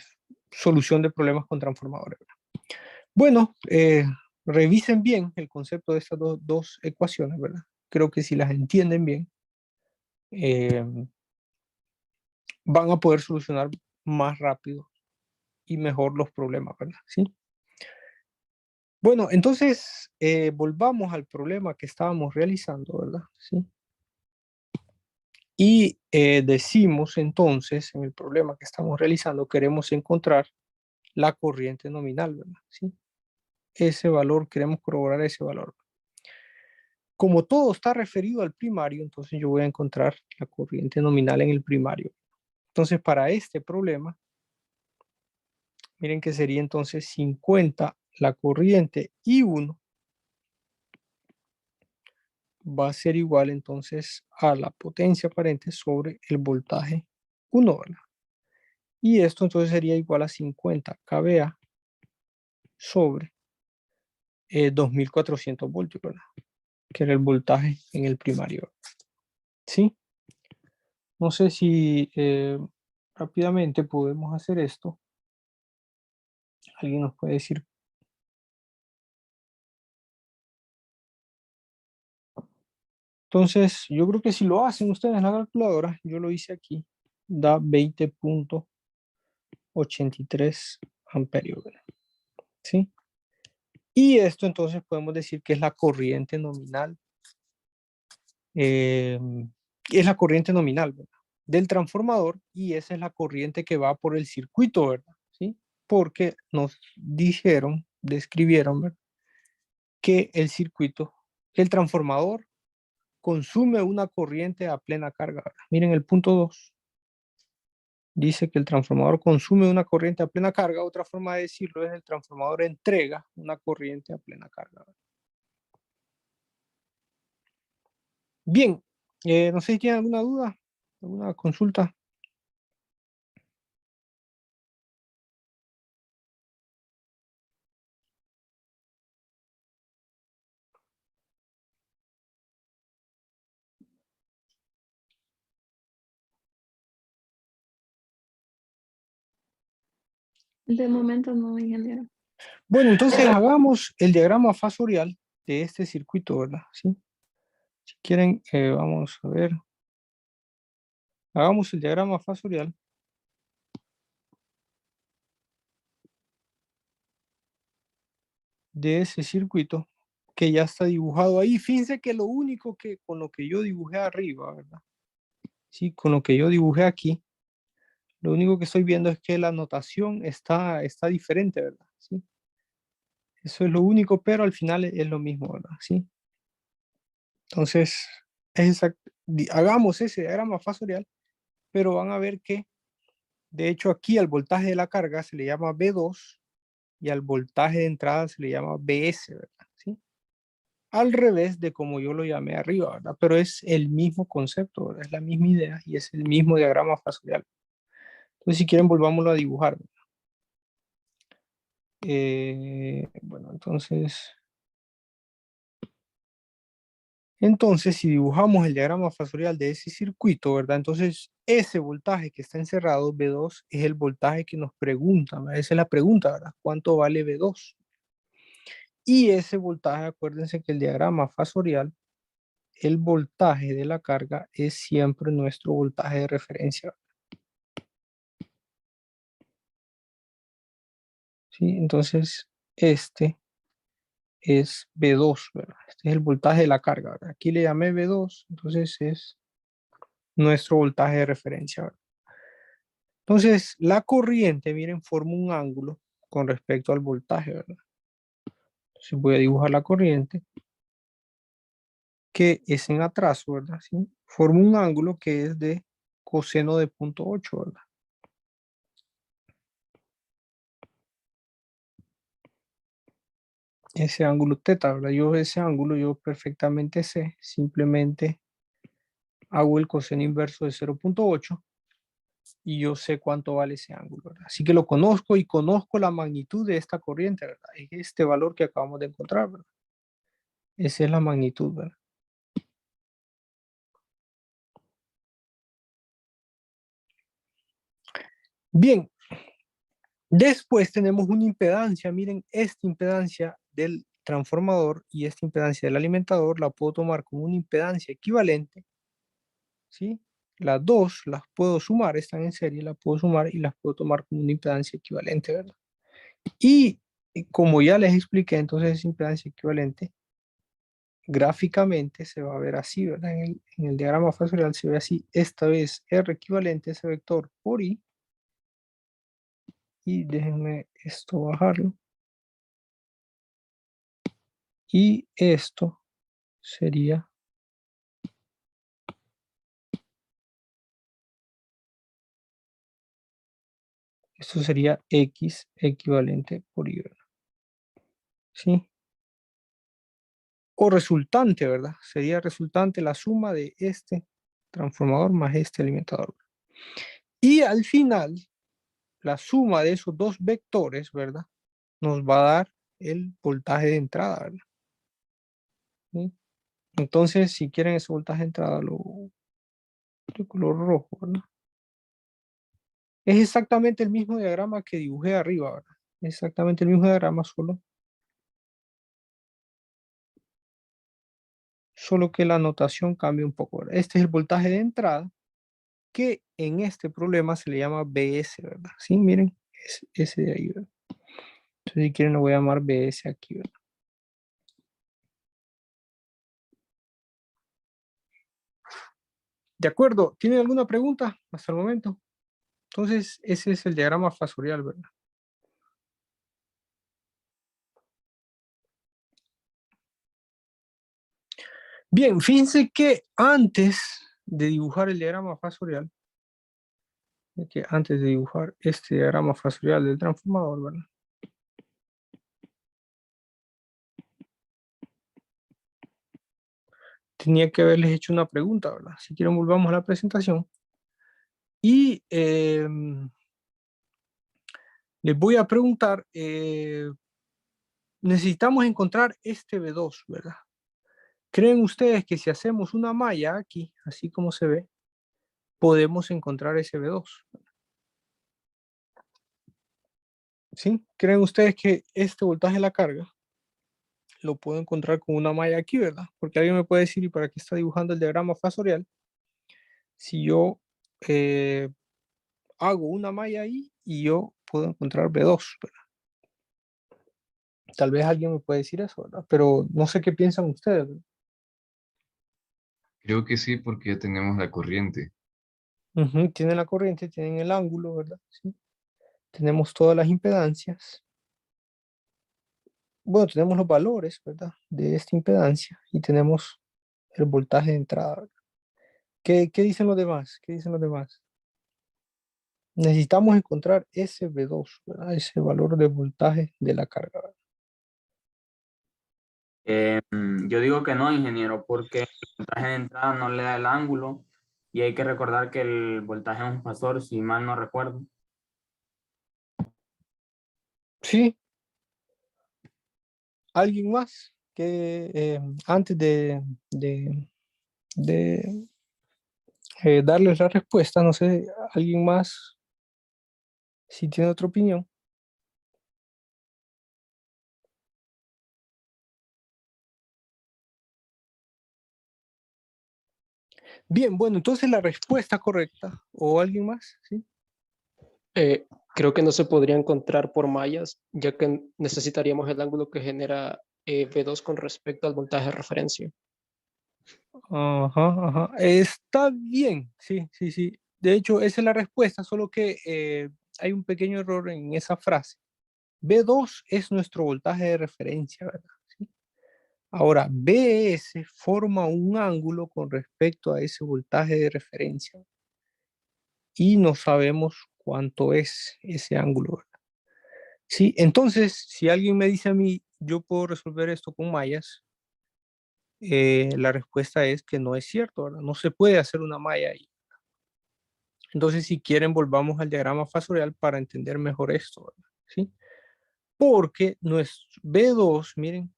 Speaker 1: solución de problemas con transformadores. Bueno, revisen bien el concepto de estas dos ecuaciones, ¿verdad? Creo que si las entienden bien, eh, van a poder solucionar más rápido y mejor los problemas, ¿verdad? ¿Sí? Bueno, entonces volvamos al problema que estábamos realizando, ¿verdad? ¿Sí? Y decimos entonces, en el problema que estamos realizando, queremos encontrar la corriente nominal, ¿verdad? ¿Sí? Ese valor, queremos corroborar ese valor. Como todo está referido al primario, entonces yo voy a encontrar la corriente nominal en el primario. Entonces, para este problema, miren que sería entonces 50 la corriente y 1 va a ser igual entonces a la potencia aparente sobre el voltaje 1, ¿verdad? Y esto entonces sería igual a 50 kVA sobre 2400 voltios, ¿verdad? Que era el voltaje en el primario. ¿Sí? No sé si rápidamente podemos hacer esto. ¿Alguien nos puede decir? Entonces, yo creo que si lo hacen ustedes en la calculadora, yo lo hice aquí, da 20.83 amperios, ¿verdad? ¿Sí? Y esto entonces podemos decir que es la corriente nominal. Es la corriente nominal, ¿verdad? Del transformador, y esa es la corriente que va por el circuito, ¿verdad? ¿Sí? Porque nos dijeron, describieron, ¿verdad? Que el circuito, que el transformador consume una corriente a plena carga, ¿verdad? Miren el punto 2. Dice que el transformador consume una corriente a plena carga. Otra forma de decirlo es el transformador entrega una corriente a plena carga, ¿verdad? Bien, no sé si tienen alguna duda, alguna consulta.
Speaker 2: De momento no, ingeniero.
Speaker 1: Bueno, entonces hagamos el diagrama fasorial de este circuito, ¿verdad? ¿Sí? Si quieren, vamos a ver. Hagamos el diagrama fasorial de ese circuito que ya está dibujado ahí. Fíjense que lo único que con lo que yo dibujé arriba, ¿verdad? Sí, con lo que yo dibujé aquí, lo único que estoy viendo es que la notación está diferente, ¿verdad? Sí. Eso es lo único, pero al final es lo mismo, ¿verdad? Sí. Entonces, hagamos ese diagrama fasorial, pero van a ver que, de hecho, aquí al voltaje de la carga se le llama B2 y al voltaje de entrada se le llama BS, ¿verdad? ¿Sí? Al revés de como yo lo llamé arriba, ¿verdad? Pero es el mismo concepto, ¿verdad? Es la misma idea y es el mismo diagrama fasorial. Entonces, si quieren, volvámoslo a dibujar. Bueno, entonces, si dibujamos el diagrama fasorial de ese circuito, ¿verdad? Entonces, ese voltaje que está encerrado, B2, es el voltaje que nos preguntan, ¿verdad? Esa es la pregunta, ¿verdad? ¿Cuánto vale B2? Y ese voltaje, acuérdense que el diagrama fasorial, el voltaje de la carga es siempre nuestro voltaje de referencia. ¿Sí? Entonces, este es B2, ¿verdad? Este es el voltaje de la carga, ¿verdad? Aquí le llamé B2, entonces es nuestro voltaje de referencia, ¿verdad? Entonces, la corriente, miren, forma un ángulo con respecto al voltaje, ¿verdad? Entonces voy a dibujar la corriente, que es en atraso, ¿verdad? ¿Sí? Forma un ángulo que es de coseno de 0.8, ¿verdad? Ese ángulo teta, ¿verdad? Ese ángulo yo perfectamente sé, simplemente hago el coseno inverso de 0.8 y yo sé cuánto vale ese ángulo, ¿verdad? Así que lo conozco y conozco la magnitud de esta corriente, ¿verdad? Es este valor que acabamos de encontrar, ¿verdad? Esa es la magnitud, ¿verdad? Bien, después tenemos una impedancia, miren, esta impedancia del transformador y esta impedancia del alimentador la puedo tomar como una impedancia equivalente, ¿sí? Las dos las puedo sumar, están en serie, las puedo sumar y las puedo tomar como una impedancia equivalente, ¿verdad? Y como ya les expliqué, entonces esa impedancia equivalente gráficamente se va a ver así, ¿verdad? En el diagrama fasorial se ve así. Esta vez R equivalente a ese vector por I. Y déjenme esto bajarlo. Y esto sería X equivalente por Y, ¿verdad? ¿Sí? O resultante, ¿verdad? Sería resultante la suma de este transformador más este alimentador. Y al final, la suma de esos dos vectores, ¿verdad? Nos va a dar el voltaje de entrada, ¿verdad? ¿Sí? Entonces, si quieren ese voltaje de entrada, lo de color rojo, ¿verdad? Es exactamente el mismo diagrama que dibujé arriba, ¿verdad? Exactamente el mismo diagrama, solo que la notación cambia un poco, ¿verdad? Este es el voltaje de entrada, que en este problema se le llama BS, ¿verdad? Sí, miren, es ese de ahí, ¿verdad? Entonces, si quieren, lo voy a llamar BS aquí, ¿verdad? De acuerdo, ¿tienen alguna pregunta hasta el momento? Entonces, ese es el diagrama fasorial, ¿verdad? Bien, fíjense que antes de dibujar el diagrama fasorial, antes de dibujar este diagrama fasorial del transformador, ¿verdad? Tenía que haberles hecho una pregunta, ¿verdad? Si quieren, volvamos a la presentación. Y les voy a preguntar, necesitamos encontrar este B2, ¿verdad? ¿Creen ustedes que si hacemos una malla aquí, así como se ve, podemos encontrar ese B2? ¿Sí? ¿Creen ustedes que este voltaje de la carga lo puedo encontrar con una malla aquí, ¿verdad? Porque alguien me puede decir, ¿y para qué está dibujando el diagrama fasorial? Si yo hago una malla ahí y yo puedo encontrar B2, ¿verdad? Tal vez alguien me puede decir eso, ¿verdad? Pero no sé qué piensan ustedes, ¿verdad?
Speaker 5: Creo que sí, porque ya tenemos la corriente.
Speaker 1: Tienen la corriente, tienen el ángulo, ¿verdad? ¿Sí? Tenemos todas las impedancias. Bueno, tenemos los valores, ¿verdad? De esta impedancia y tenemos el voltaje de entrada, ¿verdad? ¿Qué dicen los demás? ¿Qué dicen los demás? Necesitamos encontrar ese B2, ¿verdad? Ese valor de voltaje de la carga, ¿verdad?
Speaker 6: Yo digo que no, ingeniero, porque el voltaje de entrada no le da el ángulo y hay que recordar que el voltaje es un fasor, si mal no recuerdo.
Speaker 1: Sí, alguien más que antes de darles la respuesta, no sé, alguien más si tiene otra opinión. Bien, bueno, entonces la respuesta correcta, o alguien más, ¿sí?
Speaker 7: Creo que no se podría encontrar por mallas, ya que necesitaríamos el ángulo que genera V2 con respecto al voltaje de referencia.
Speaker 1: Ajá, ajá. Está bien, sí, sí, sí. De hecho, esa es la respuesta, solo que hay un pequeño error en esa frase. B2 es nuestro voltaje de referencia, ¿verdad? ¿Sí? Ahora, BS forma un ángulo con respecto a ese voltaje de referencia y no sabemos cuánto es ese ángulo, ¿verdad? Sí, entonces, si alguien me dice a mí, yo puedo resolver esto con mallas, la respuesta es que no es cierto, ¿verdad? No se puede hacer una malla ahí. Entonces, si quieren, volvamos al diagrama fasorial para entender mejor esto, ¿verdad? ¿Sí? Porque nuestro B2, miren,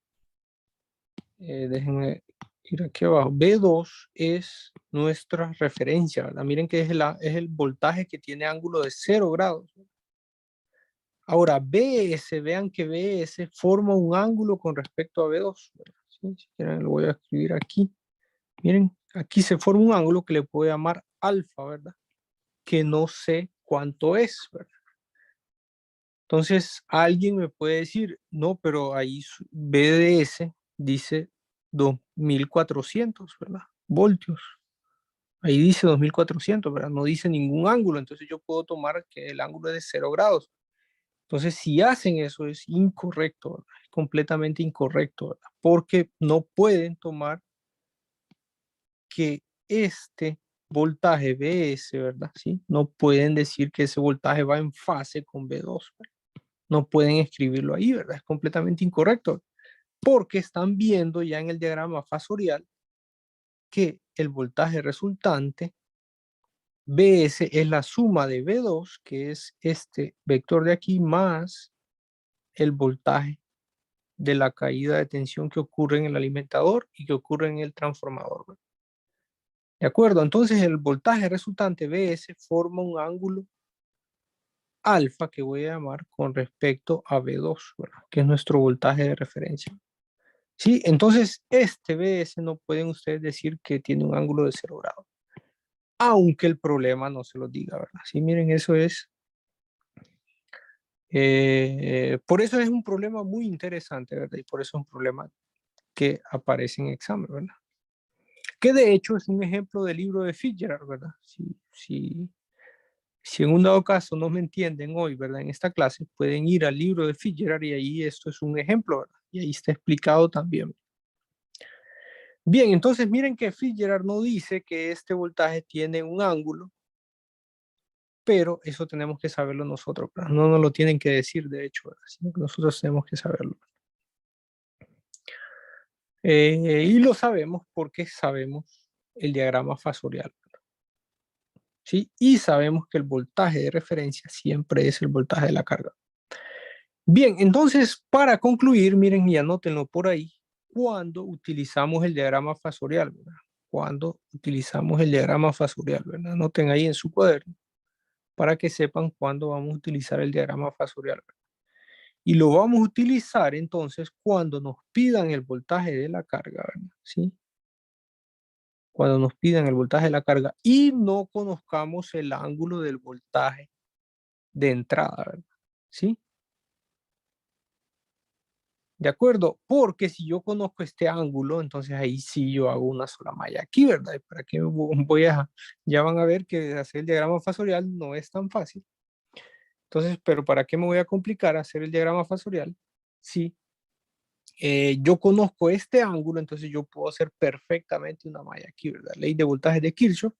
Speaker 1: déjenme ir aquí abajo. B2 es nuestra referencia, ¿verdad? Miren que es el voltaje que tiene ángulo de 0 grados. Ahora, BS, vean que BS forma un ángulo con respecto a B2, ¿verdad? ¿Sí? Si quieren, lo voy a escribir aquí. Miren, aquí se forma un ángulo que le puedo llamar alfa, ¿verdad? Que no sé cuánto es, ¿verdad? Entonces, alguien me puede decir, no, pero ahí BDS dice 2400, ¿verdad? Voltios. Ahí dice 2400, ¿verdad? No dice ningún ángulo, entonces yo puedo tomar que el ángulo es de 0 grados. Entonces, si hacen eso, es incorrecto, ¿verdad? Es completamente incorrecto, ¿verdad? Porque no pueden tomar que este voltaje BS, ¿verdad? ¿Sí? No pueden decir que ese voltaje va en fase con B2, ¿verdad? No pueden escribirlo ahí, ¿verdad? Es completamente incorrecto, porque están viendo ya en el diagrama fasorial que el voltaje resultante, BS, es la suma de B2, que es este vector de aquí, más el voltaje de la caída de tensión que ocurre en el alimentador y que ocurre en el transformador, ¿verdad? ¿De acuerdo? Entonces el voltaje resultante Bs forma un ángulo alfa que voy a llamar con respecto a V2, ¿verdad? Que es nuestro voltaje de referencia. ¿Sí? Entonces este Bs no pueden ustedes decir que tiene un ángulo de 0 grados, aunque el problema no se lo diga, ¿verdad? Sí, miren, eso es... por eso es un problema muy interesante, ¿verdad? Y por eso es un problema que aparece en examen, ¿verdad? Que de hecho es un ejemplo del libro de Fitzgerald, ¿verdad? Si en un dado caso no me entienden hoy, ¿verdad? En esta clase, pueden ir al libro de Fitzgerald y ahí esto es un ejemplo, ¿verdad? Y ahí está explicado también. Bien, entonces miren que Fitzgerald no dice que este voltaje tiene un ángulo, pero eso tenemos que saberlo nosotros, ¿verdad? No nos lo tienen que decir, de hecho, ¿verdad? Sino que nosotros tenemos que saberlo. Y lo sabemos porque sabemos el diagrama fasorial, ¿sí? Y sabemos que el voltaje de referencia siempre es el voltaje de la carga. Bien, entonces para concluir, miren y anótenlo por ahí, cuando utilizamos el diagrama fasorial, ¿verdad? Cuando utilizamos el diagrama fasorial, ¿verdad? Anoten ahí en su cuaderno para que sepan cuándo vamos a utilizar el diagrama fasorial, ¿verdad? Y lo vamos a utilizar entonces cuando nos pidan el voltaje de la carga, ¿verdad? ¿Sí? Cuando nos pidan el voltaje de la carga y no conozcamos el ángulo del voltaje de entrada, ¿verdad? ¿Sí? ¿De acuerdo? Porque si yo conozco este ángulo, entonces ahí sí yo hago una sola malla aquí, ¿verdad? ¿Y para qué voy a...? Ya van a ver que hacer el diagrama fasorial no es tan fácil. Entonces, ¿pero para qué me voy a complicar hacer el diagrama fasorial? Sí. Yo conozco este ángulo, entonces yo puedo hacer perfectamente una malla aquí, ¿verdad? Ley de voltaje de Kirchhoff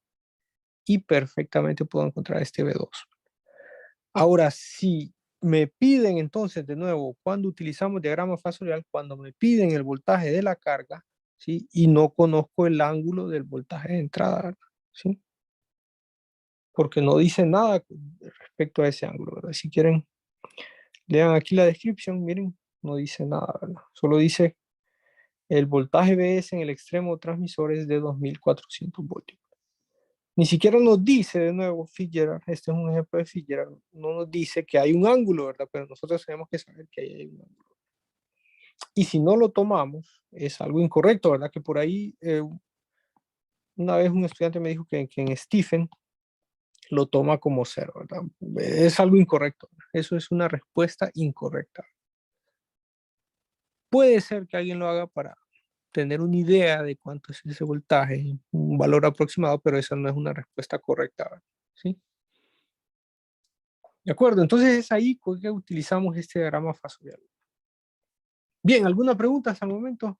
Speaker 1: y perfectamente puedo encontrar este V2. Ahora, si me piden entonces de nuevo, cuando utilizamos diagrama fasorial, cuando me piden el voltaje de la carga, ¿sí? Y no conozco el ángulo del voltaje de entrada, ¿sí? Porque no dice nada respecto a ese ángulo, ¿verdad? Si quieren, lean aquí la descripción, miren, no dice nada, ¿verdad? Solo dice el voltaje Bs en el extremo transmisor es de 2400 voltios. Ni siquiera nos dice de nuevo Fitzgerald, este es un ejemplo de Fitzgerald, no nos dice que hay un ángulo, ¿verdad? Pero nosotros tenemos que saber que hay un ángulo. Y si no lo tomamos, es algo incorrecto, ¿verdad? Que por ahí, una vez un estudiante me dijo que en Stephen lo toma como 0, ¿verdad? Es algo incorrecto, ¿verdad? Eso es una respuesta incorrecta. Puede ser que alguien lo haga para tener una idea de cuánto es ese voltaje, un valor aproximado, pero esa no es una respuesta correcta, ¿verdad? ¿Sí? ¿De acuerdo? Entonces es ahí que utilizamos este diagrama fasorial. Bien, ¿alguna pregunta hasta el momento?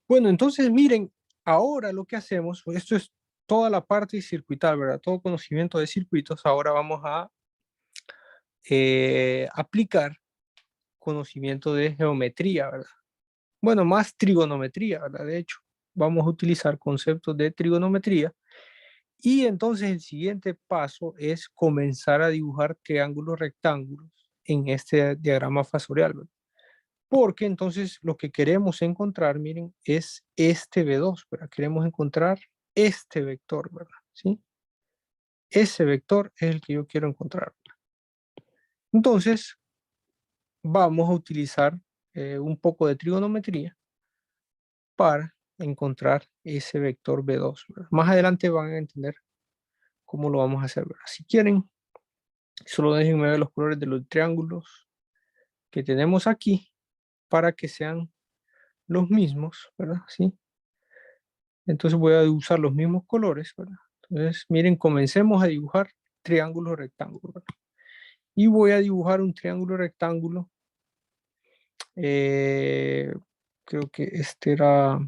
Speaker 1: Bueno, entonces miren, ahora lo que hacemos, esto es toda la parte circuital, ¿verdad? Todo conocimiento de circuitos, ahora vamos a aplicar conocimiento de geometría, ¿verdad? Bueno, más trigonometría, ¿verdad? De hecho, vamos a utilizar conceptos de trigonometría y entonces el siguiente paso es comenzar a dibujar triángulos rectángulos en este diagrama fasorial, ¿verdad? Porque entonces lo que queremos encontrar, miren, es este V2, ¿verdad? Queremos encontrar este vector, ¿verdad? ¿Sí? Ese vector es el que yo quiero encontrar. Entonces, vamos a utilizar un poco de trigonometría para encontrar ese vector V2, ¿verdad? Más adelante van a entender cómo lo vamos a hacer, ¿verdad? Si quieren, solo déjenme ver los colores de los triángulos que tenemos aquí para que sean los mismos, ¿verdad? ¿Sí? Entonces voy a usar los mismos colores, ¿verdad? Entonces, miren, comencemos a dibujar triángulos rectángulos, ¿verdad? Y voy a dibujar un triángulo rectángulo. Creo que este era...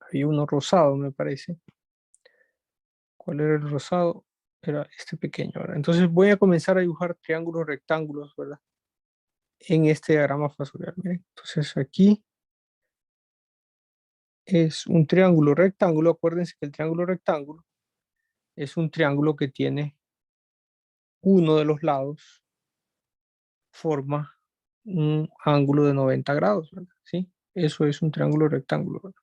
Speaker 1: Había uno rosado, me parece. ¿Cuál era el rosado? Era este pequeño, ¿verdad? Entonces voy a comenzar a dibujar triángulos rectángulos, ¿verdad? En este diagrama fasorial, miren. Entonces aquí es un triángulo rectángulo. Acuérdense que el triángulo rectángulo es un triángulo que tiene uno de los lados, forma un ángulo de 90 grados, ¿verdad? ¿Sí? Eso es un triángulo rectángulo, ¿verdad?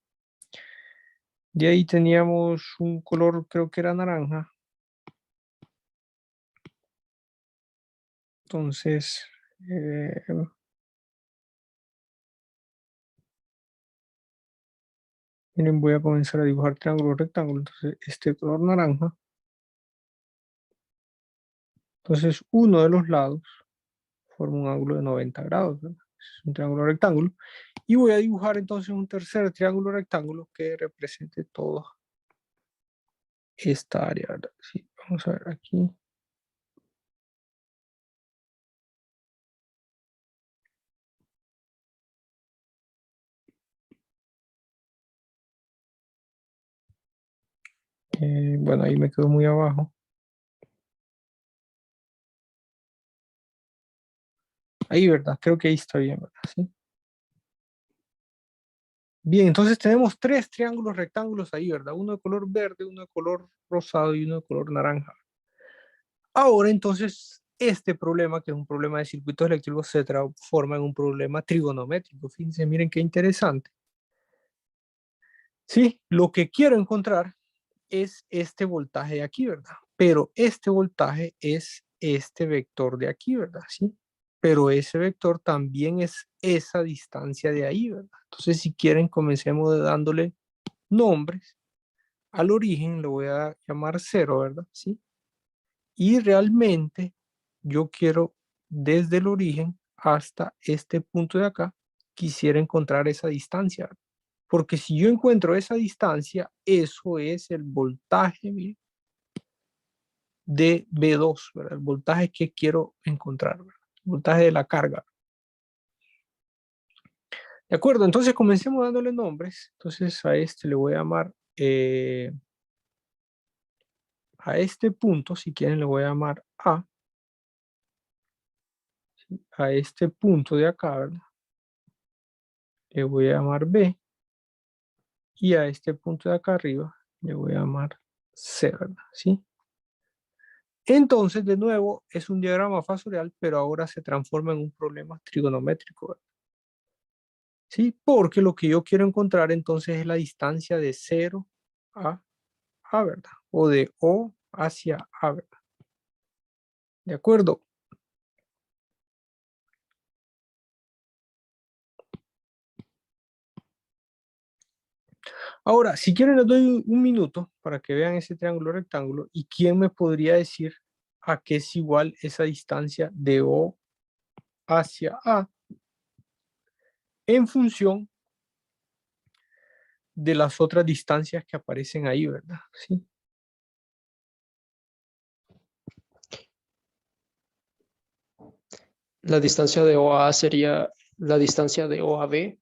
Speaker 1: De ahí teníamos un color, creo que era naranja. Entonces, miren, voy a comenzar a dibujar triángulo rectángulo. Entonces, este color naranja. Entonces, uno de los lados forma un ángulo de 90 grados, ¿verdad? Es un triángulo rectángulo. Y voy a dibujar entonces un tercer triángulo rectángulo que represente toda esta área, ¿verdad? Sí, vamos a ver aquí. Bueno, ahí me quedo muy abajo. Ahí, ¿verdad? Creo que ahí está bien, ¿verdad? ¿Sí? Bien, entonces tenemos tres triángulos rectángulos ahí, ¿verdad? Uno de color verde, uno de color rosado y uno de color naranja. Ahora, entonces, este problema, que es un problema de circuitos eléctricos, se transforma en un problema trigonométrico. Fíjense, miren qué interesante. Sí, lo que quiero encontrar es este voltaje de aquí, ¿verdad? Pero este voltaje es este vector de aquí, ¿verdad? Sí. Pero ese vector también es esa distancia de ahí, ¿verdad? Entonces, si quieren, comencemos dándole nombres. Al origen lo voy a llamar 0, ¿verdad? Sí. Y realmente yo quiero desde el origen hasta este punto de acá, quisiera encontrar esa distancia. Porque si yo encuentro esa distancia, eso es el voltaje, miren, de B2, ¿verdad? El voltaje que quiero encontrar, ¿verdad? El voltaje de la carga. De acuerdo, entonces comencemos dándole nombres. Entonces a este le voy a llamar, a este punto, si quieren le voy a llamar A. A este punto de acá, ¿verdad? Le voy a llamar B. Y a este punto de acá arriba le voy a llamar C, ¿verdad? ¿Sí? Entonces, de nuevo, es un diagrama fasorial, pero ahora se transforma en un problema trigonométrico, ¿verdad? ¿Sí? Porque lo que yo quiero encontrar entonces es la distancia de 0 a A, ¿verdad? O de O hacia A, ¿verdad? ¿De acuerdo? Ahora, si quieren les doy un minuto para que vean ese triángulo rectángulo y quién me podría decir a qué es igual esa distancia de O hacia A en función de las otras distancias que aparecen ahí, ¿verdad? Sí.
Speaker 7: La distancia de O a A sería la distancia de O a B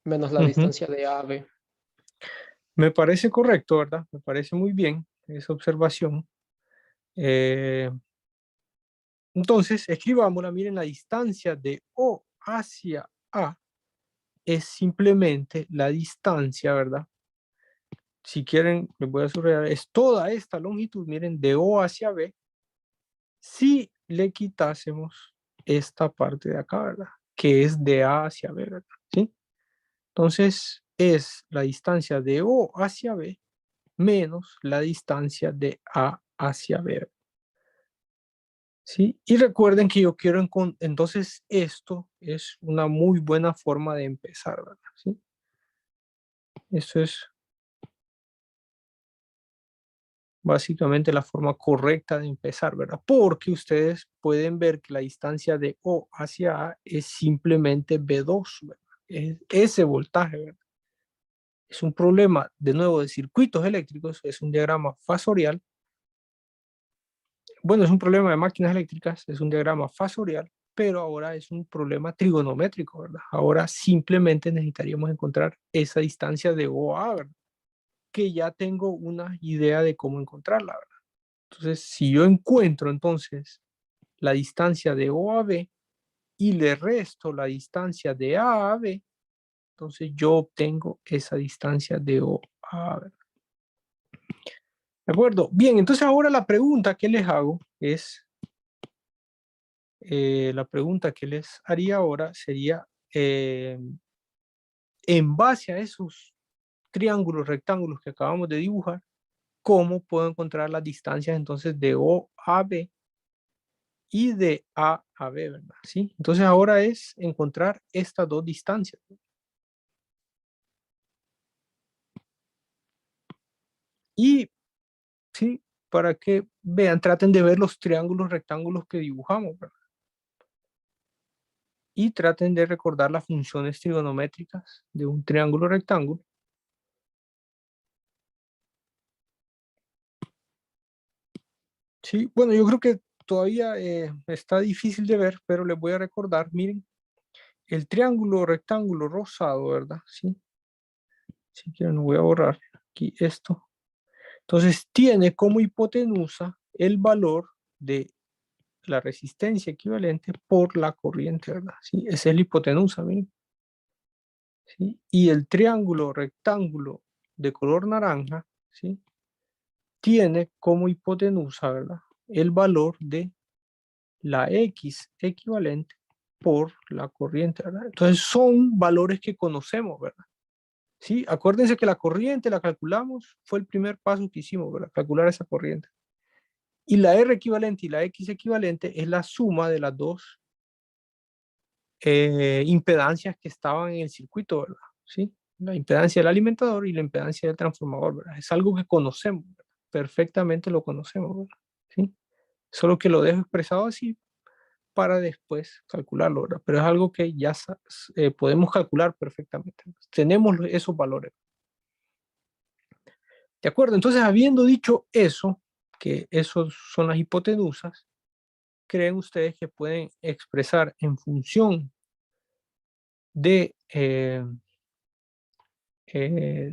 Speaker 7: menos la distancia de A a B.
Speaker 1: Me parece correcto, ¿verdad? Me parece muy bien esa observación. Entonces, escribámosla. Miren, la distancia de O hacia A es simplemente la distancia, ¿verdad? Si quieren, les voy a subrayar, es toda esta longitud, miren, de O hacia B, si le quitásemos esta parte de acá, ¿verdad? Que es de A hacia B, ¿verdad? ¿Sí? Entonces, es la distancia de O hacia B menos la distancia de A hacia B. ¿Sí? Y recuerden que yo quiero, entonces esto es una muy buena forma de empezar, ¿verdad? ¿Sí? Esto es básicamente la forma correcta de empezar, ¿verdad? Porque ustedes pueden ver que la distancia de O hacia A es simplemente B2, ¿verdad? Es ese voltaje, ¿verdad? Es un problema, de nuevo, de circuitos eléctricos, es un diagrama fasorial. Bueno, es un problema de máquinas eléctricas, es un diagrama fasorial, pero ahora es un problema trigonométrico, ¿verdad? Ahora simplemente necesitaríamos encontrar esa distancia de O a A, ¿verdad? Que ya tengo una idea de cómo encontrarla, ¿verdad? Entonces, si yo encuentro entonces la distancia de O a B y le resto la distancia de A a B, Entonces yo obtengo esa distancia de O a B. ¿De acuerdo? Bien, entonces ahora la pregunta que les hago es, la pregunta que les haría ahora sería, en base a esos triángulos, rectángulos que acabamos de dibujar, ¿cómo puedo encontrar las distancias entonces de O a B y de A a B, ¿verdad? ¿Sí? Entonces ahora es encontrar estas dos distancias. Y, ¿sí? Para que vean, traten de ver los triángulos, rectángulos que dibujamos, ¿verdad? Y traten de recordar las funciones trigonométricas de un triángulo rectángulo. Sí, bueno, yo creo que todavía está difícil de ver, pero les voy a recordar, miren, el triángulo rectángulo rosado, ¿verdad? Sí. Si quieren, lo voy a borrar aquí esto. Entonces, tiene como hipotenusa el valor de la resistencia equivalente por la corriente, ¿verdad? Sí, esa es la hipotenusa, miren. ¿Sí? Y el triángulo rectángulo de color naranja, ¿sí? Tiene como hipotenusa, ¿verdad? El valor de la X equivalente por la corriente, ¿verdad? Entonces son valores que conocemos, ¿verdad? Sí, acuérdense que la corriente la calculamos, fue el primer paso que hicimos, ¿verdad? Calcular esa corriente. Y la R equivalente y la X equivalente es la suma de las dos impedancias que estaban en el circuito, ¿verdad? ¿Sí? La impedancia del alimentador y la impedancia del transformador, ¿verdad? Es algo que conocemos, ¿verdad? Perfectamente lo conocemos, ¿verdad? ¿Sí? Solo que lo dejo expresado así para después calcularlo, ¿verdad? Pero es algo que ya podemos calcular perfectamente. Tenemos esos valores. ¿De acuerdo? Entonces, habiendo dicho eso, que esos son las hipotenusas, ¿creen ustedes que pueden expresar en función de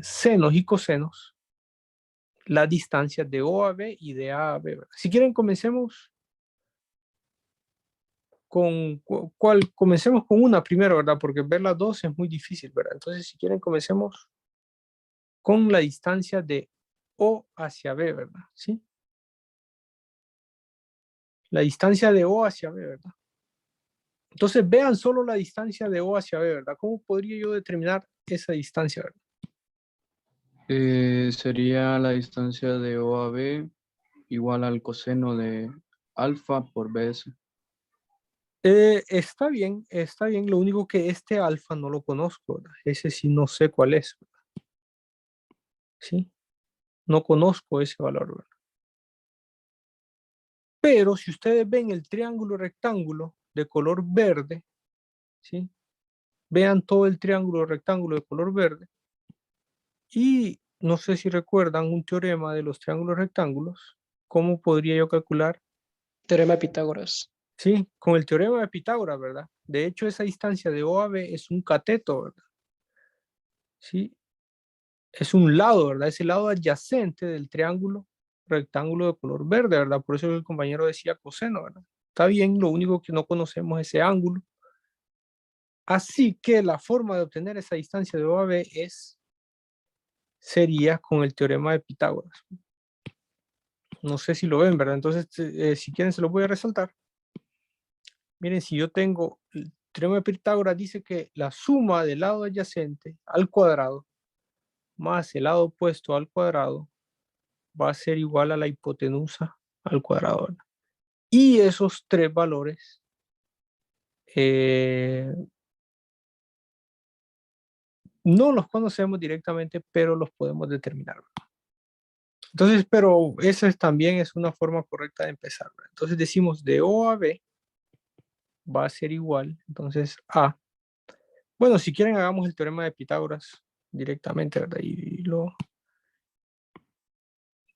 Speaker 1: senos y cosenos las distancias de O a B y de A a B? ¿Verdad? Si quieren, comencemos con comencemos con una primero, ¿verdad? Porque ver las dos es muy difícil, ¿verdad? Entonces, si quieren, comencemos con la distancia de O hacia B, ¿verdad? ¿Sí? La distancia de O hacia B, ¿verdad? Entonces vean solo la distancia de O hacia B, ¿verdad? ¿Cómo podría yo determinar esa distancia, verdad?
Speaker 8: Sería la distancia de O a B igual al coseno de alfa por BS.
Speaker 1: Está bien. Lo único que este alfa no lo conozco, ¿verdad? Ese sí no sé cuál es, ¿verdad? ¿Sí? No conozco ese valor, ¿verdad? Pero si ustedes ven el triángulo rectángulo de color verde, ¿sí? Vean todo el triángulo rectángulo de color verde y no sé si recuerdan un teorema de los triángulos rectángulos. ¿Cómo podría yo calcular?
Speaker 7: Teorema de Pitágoras.
Speaker 1: Sí, con el teorema de Pitágoras, ¿verdad? De hecho, esa distancia de O a B es un cateto, ¿verdad? Sí, es un lado, ¿verdad? Es el lado adyacente del triángulo rectángulo de color verde, ¿verdad? Por eso el compañero decía coseno, ¿verdad? Está bien, lo único que no conocemos es ese ángulo. Así que la forma de obtener esa distancia de O a B sería con el teorema de Pitágoras. No sé si lo ven, ¿verdad? Entonces, si quieren, se lo voy a resaltar. Miren, si yo tengo el teorema de Pitágoras, dice que la suma del lado adyacente al cuadrado más el lado opuesto al cuadrado va a ser igual a la hipotenusa al cuadrado, ¿verdad? Y esos tres valores no los conocemos directamente, pero los podemos determinar, ¿verdad? Entonces, pero esa también es una forma correcta de empezar, ¿verdad? Entonces decimos de O a B va a ser igual, entonces a, bueno, si quieren hagamos el teorema de Pitágoras directamente, ¿verdad?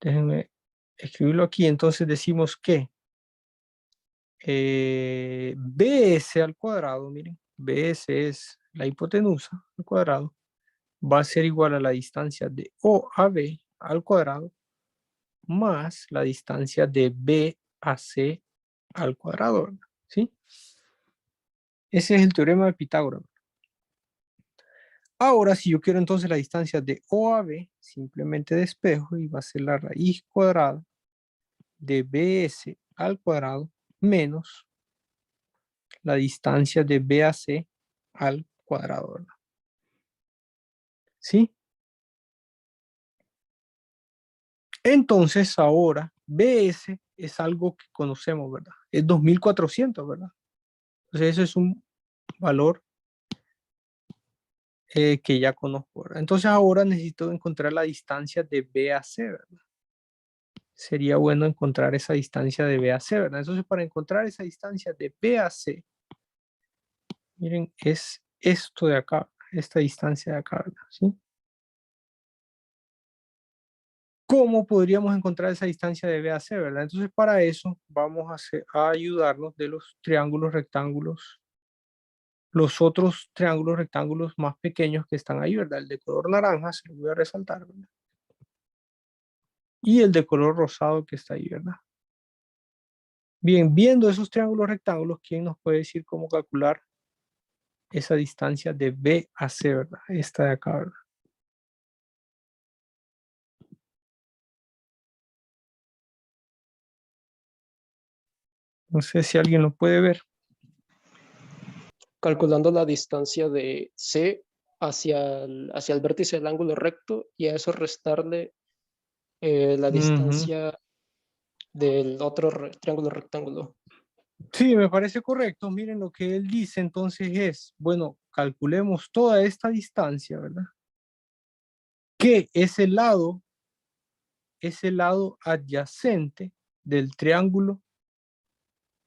Speaker 1: Déjenme escribirlo aquí, entonces decimos que BS al cuadrado, miren, BS es la hipotenusa al cuadrado, va a ser igual a la distancia de O a B al cuadrado más la distancia de B a C al cuadrado, ¿verdad? ¿Sí? Ese es el teorema de Pitágoras. Ahora, si yo quiero entonces la distancia de O a B, simplemente despejo y va a ser la raíz cuadrada de BS al cuadrado menos la distancia de B a C al cuadrado, ¿verdad? ¿Sí? Entonces ahora BS es algo que conocemos, ¿verdad? Es 2400, ¿verdad? Entonces eso es un valor que ya conozco, ¿verdad? Entonces ahora necesito encontrar la distancia de B a C, ¿verdad? Sería bueno encontrar esa distancia de B a C, ¿verdad? Entonces para encontrar esa distancia de B a C, miren, es esto de acá, esta distancia de acá, ¿verdad? ¿Sí? ¿Cómo podríamos encontrar esa distancia de B a C, verdad? Entonces, para eso vamos a ayudarnos de los triángulos rectángulos, los otros triángulos rectángulos más pequeños que están ahí, ¿verdad? El de color naranja, se lo voy a resaltar, ¿verdad? Y el de color rosado que está ahí, ¿verdad? Bien, viendo esos triángulos rectángulos, ¿quién nos puede decir cómo calcular esa distancia de B a C, ¿verdad? Esta de acá, ¿verdad? No sé si alguien lo puede ver.
Speaker 7: Calculando la distancia de C hacia el vértice del ángulo recto y a eso restarle la distancia del otro triángulo rectángulo.
Speaker 1: Sí, me parece correcto. Miren lo que él dice entonces es, bueno, calculemos toda esta distancia, ¿verdad? Que es el lado adyacente del triángulo,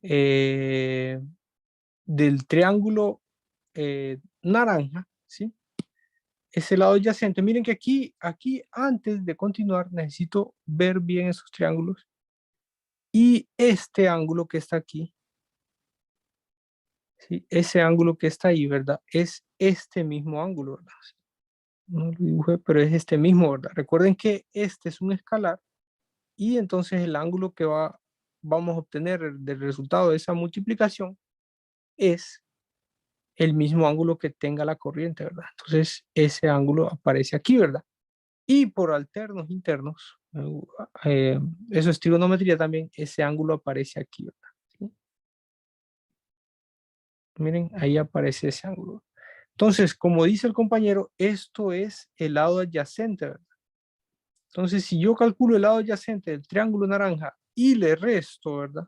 Speaker 1: eh, naranja, ¿sí? Ese lado adyacente. Miren que aquí antes de continuar necesito ver bien esos triángulos y este ángulo que está aquí, ¿sí? Ese ángulo que está ahí, ¿verdad? Es este mismo ángulo, ¿verdad? No lo dibujé, pero es este mismo, ¿verdad? Recuerden que este es un escalar y entonces el ángulo que vamos a obtener del resultado de esa multiplicación es el mismo ángulo que tenga la corriente, ¿verdad? Entonces ese ángulo aparece aquí, ¿verdad? Y por alternos internos, eso es trigonometría también, ese ángulo aparece aquí, ¿verdad? ¿Sí? Miren, ahí aparece ese ángulo. Entonces, como dice el compañero, esto es el lado adyacente, ¿verdad? Entonces, si yo calculo el lado adyacente del triángulo naranja y le resto, ¿verdad?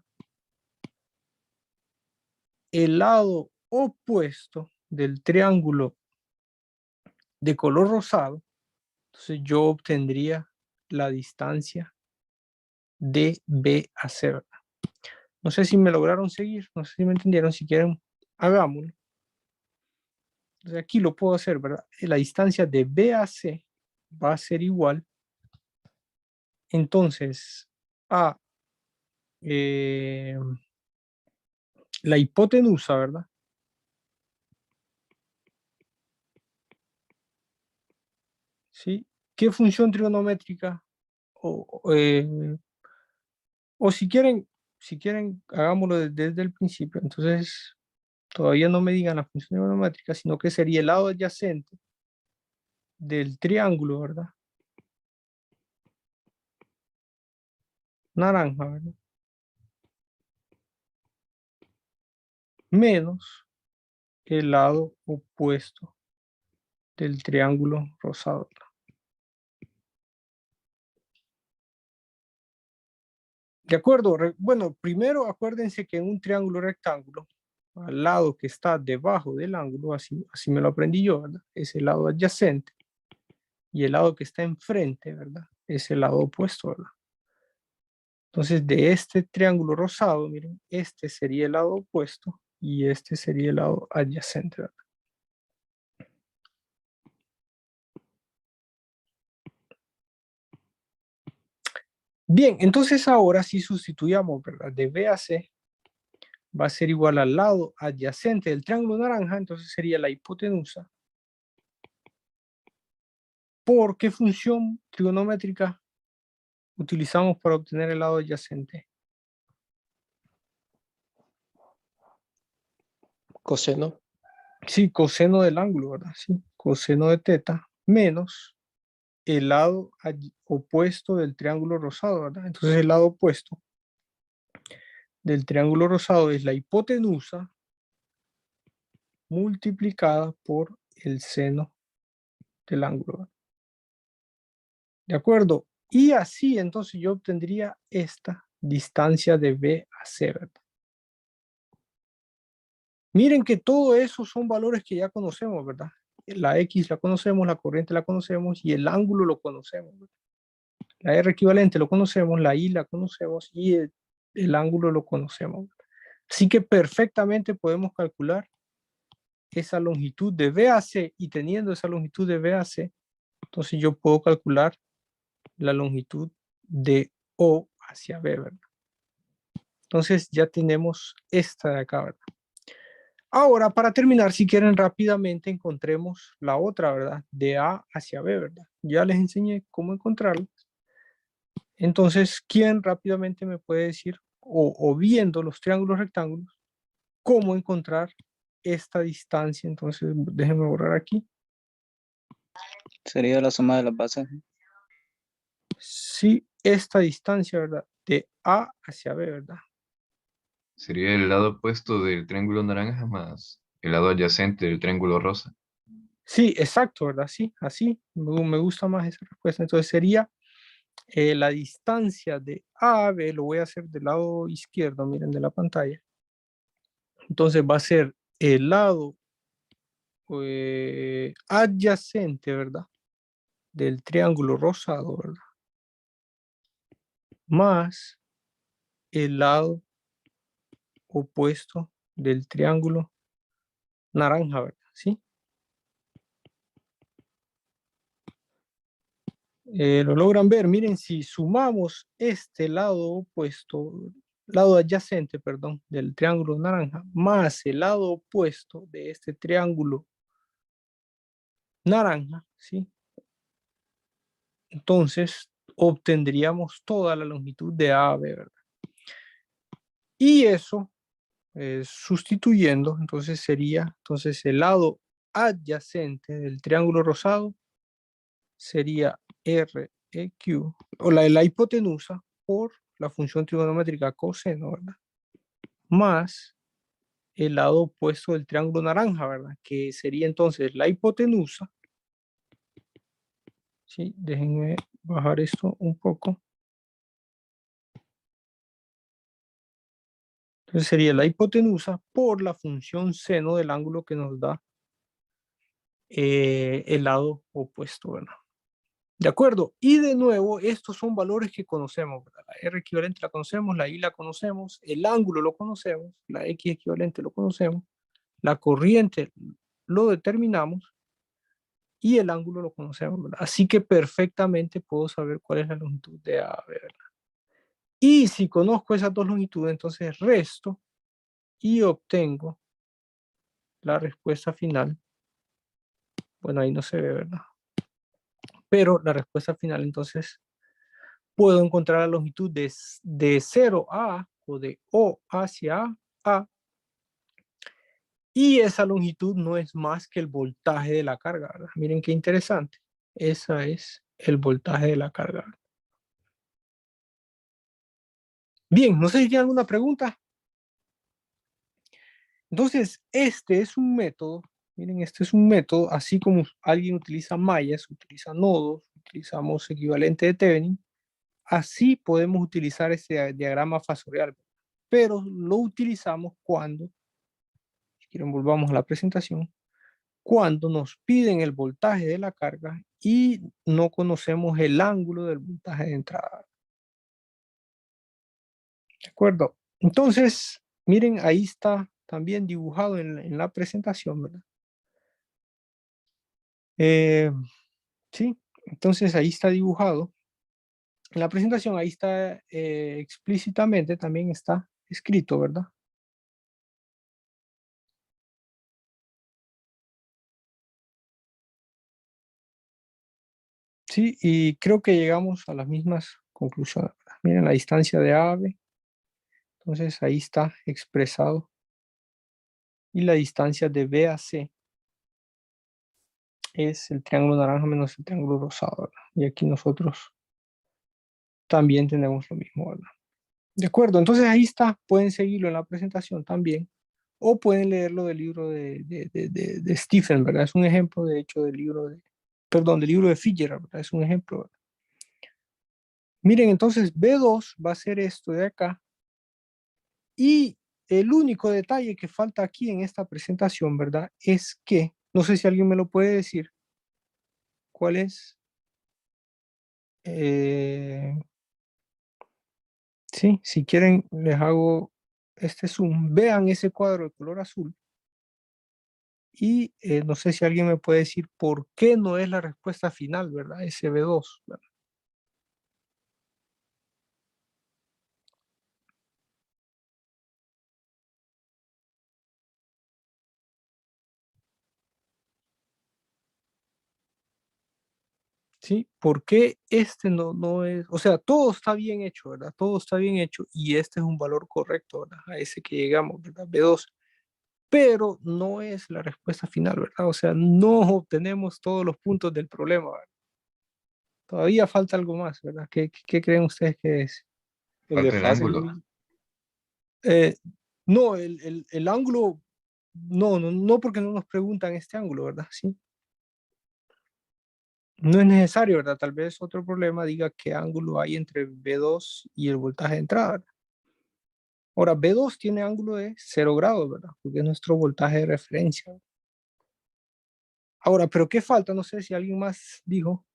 Speaker 1: El lado opuesto del triángulo de color rosado, entonces yo obtendría la distancia de B a C, ¿verdad? No sé si me lograron seguir, no sé si me entendieron, si quieren, hagámoslo. Entonces aquí lo puedo hacer, ¿verdad? La distancia de B a C va a ser igual, entonces, a la hipotenusa, ¿verdad? ¿Sí? ¿Qué función trigonométrica? O si quieren, hagámoslo desde el principio. Entonces, todavía no me digan la función trigonométrica, sino que sería el lado adyacente del triángulo, ¿verdad? Naranja, ¿verdad? Menos el lado opuesto del triángulo rosado. ¿De acuerdo? Bueno, primero acuérdense que en un triángulo rectángulo, al lado que está debajo del ángulo, así me lo aprendí yo, ¿verdad? Es el lado adyacente. Y el lado que está enfrente, ¿verdad? Es el lado opuesto, ¿verdad? Entonces, de este triángulo rosado, miren, este sería el lado opuesto y este sería el lado adyacente, ¿verdad? Bien, entonces ahora si sustituyamos, ¿verdad? De B a C va a ser igual al lado adyacente del triángulo naranja, entonces sería la hipotenusa. ¿Por qué función trigonométrica utilizamos para obtener el lado adyacente?
Speaker 7: Coseno.
Speaker 1: Sí, coseno del ángulo, ¿verdad? Sí, coseno de teta menos el lado opuesto del triángulo rosado, ¿verdad? Entonces el lado opuesto del triángulo rosado es la hipotenusa multiplicada por el seno del ángulo, ¿verdad? ¿De acuerdo? Y así entonces yo obtendría esta distancia de B a C, ¿verdad? Miren que todo eso son valores que ya conocemos, ¿verdad? La X la conocemos, la corriente la conocemos y el ángulo lo conocemos, ¿verdad? La R equivalente lo conocemos, la I la conocemos y el ángulo lo conocemos. Así que perfectamente podemos calcular esa longitud de B a C y teniendo esa longitud de B a C, entonces yo puedo calcular la longitud de O hacia B, ¿verdad? Entonces ya tenemos esta de acá, ¿verdad? Ahora, para terminar, si quieren rápidamente encontremos la otra, ¿verdad? De A hacia B, ¿verdad? Ya les enseñé cómo encontrarla. Entonces, ¿quién rápidamente me puede decir, o viendo los triángulos rectángulos, cómo encontrar esta distancia? Entonces, déjenme borrar aquí.
Speaker 8: Sería la suma de las bases.
Speaker 1: Sí, esta distancia, ¿verdad? De A hacia B, ¿verdad?
Speaker 5: Sería el lado opuesto del triángulo naranja más el lado adyacente del triángulo rosa.
Speaker 1: Sí, exacto, ¿verdad? Sí, así me gusta más esa respuesta. Entonces sería la distancia de A a B, lo voy a hacer del lado izquierdo, miren, de la pantalla. Entonces va a ser el lado adyacente, ¿verdad? Del triángulo rosado, ¿verdad? Más el lado opuesto del triángulo naranja, ¿verdad? ¿Sí? Lo logran ver, miren, si sumamos este lado opuesto, lado adyacente, perdón, del triángulo naranja, más el lado opuesto de este triángulo naranja, ¿sí? Entonces obtendríamos toda la longitud de AB, ¿verdad? Y eso, sustituyendo, entonces sería, entonces el lado adyacente del triángulo rosado sería REQ, o la hipotenusa por la función trigonométrica coseno, ¿verdad? Más el lado opuesto del triángulo naranja, ¿verdad? Que sería entonces la hipotenusa. Sí, déjenme bajar esto un poco. Entonces sería la hipotenusa por la función seno del ángulo que nos da el lado opuesto, ¿verdad? ¿De acuerdo? Y de nuevo, estos son valores que conocemos, ¿verdad? La R equivalente la conocemos, la I la conocemos, el ángulo lo conocemos, la X equivalente lo conocemos, la corriente lo determinamos y el ángulo lo conocemos, ¿verdad? Así que perfectamente puedo saber cuál es la longitud de AB, ¿verdad? Y si conozco esas dos longitudes, entonces resto y obtengo la respuesta final. Bueno, ahí no se ve, ¿verdad? Pero la respuesta final, entonces, puedo encontrar la longitud de 0 a A o de O hacia A. Y esa longitud no es más que el voltaje de la carga, ¿verdad? Miren qué interesante. Esa es el voltaje de la carga. Bien, no sé si tienen alguna pregunta. Entonces, este es un método, miren, este es un método, así como alguien utiliza mallas, utiliza nodos, utilizamos equivalente de Thevenin, así podemos utilizar este diagrama fasorial, pero lo utilizamos cuando, si quieren volvamos a la presentación, cuando nos piden el voltaje de la carga y no conocemos el ángulo del voltaje de entrada. ¿De acuerdo? Entonces, miren, ahí está también dibujado en la presentación, ¿verdad? Sí, entonces ahí está dibujado. En la presentación ahí está explícitamente, también está escrito, ¿verdad? Sí, y creo que llegamos a las mismas conclusiones, ¿verdad? Miren la distancia de AB, entonces ahí está expresado. Y la distancia de B a C. es el triángulo naranja menos el triángulo rosado, ¿verdad? Y aquí nosotros también tenemos lo mismo, ¿verdad? De acuerdo, entonces ahí está, pueden seguirlo en la presentación también, o pueden leerlo del libro de Stephen, ¿verdad? Es un ejemplo, de hecho, del libro del libro de Fitzgerald, ¿verdad? Es un ejemplo, ¿verdad? Miren, entonces B2 va a ser esto de acá, y el único detalle que falta aquí en esta presentación, ¿verdad? Es que, no sé si alguien me lo puede decir, ¿cuál es? Sí, si quieren les hago este zoom. Vean ese cuadro de color azul. Y no sé si alguien me puede decir por qué no es la respuesta final, ¿verdad? Ese B2, ¿verdad? ¿Sí? ¿Por qué este no es? O sea, todo está bien hecho, ¿verdad? Todo está bien hecho y este es un valor correcto, ¿verdad? A ese que llegamos, ¿verdad? B2. Pero no es la respuesta final, ¿verdad? O sea, no obtenemos todos los puntos del problema, ¿verdad? Todavía falta algo más, ¿verdad? ¿Qué creen ustedes que es?
Speaker 4: El de
Speaker 5: Falta el
Speaker 4: fase,
Speaker 5: ángulo.
Speaker 4: ¿no?
Speaker 1: No, el ángulo, no porque no nos preguntan este ángulo, ¿verdad? Sí. No es necesario, ¿verdad? Tal vez otro problema diga qué ángulo hay entre B2 y el voltaje de entrada, ¿verdad? Ahora, B2 tiene ángulo de 0 grados, ¿verdad? Porque es nuestro voltaje de referencia. Ahora, ¿pero qué falta? No sé si alguien más dijo.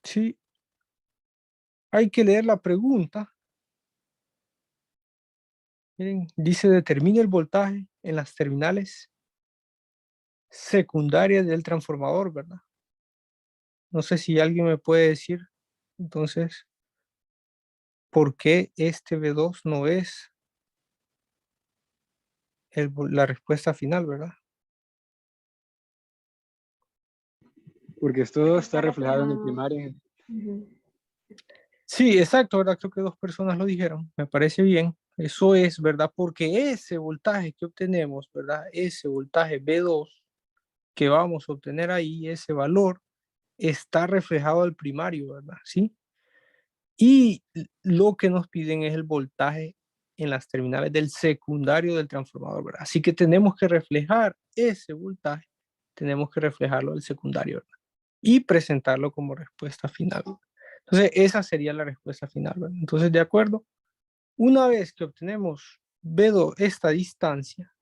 Speaker 1: Sí, hay que leer la pregunta. Miren, dice determine el voltaje en las terminales secundarias del transformador, ¿verdad? No sé si alguien me puede decir, entonces, ¿por qué este B2 no es la respuesta final, ¿verdad?
Speaker 4: Porque esto está reflejado en el primario.
Speaker 2: Ujú.
Speaker 1: Sí, exacto, ¿verdad? Creo que dos personas lo dijeron, me parece bien. Eso es, ¿verdad? Porque ese voltaje que obtenemos, ¿verdad? Ese voltaje B2 que vamos a obtener ahí, ese valor, está reflejado al primario, ¿verdad? ¿Sí? Y lo que nos piden es el voltaje en las terminales del secundario del transformador, ¿verdad? Así que tenemos que reflejar ese voltaje, tenemos que reflejarlo al secundario, ¿verdad? Y presentarlo como respuesta final. Entonces, esa sería la respuesta final, ¿verdad? Entonces, de acuerdo, una vez que obtenemos B2, esta distancia,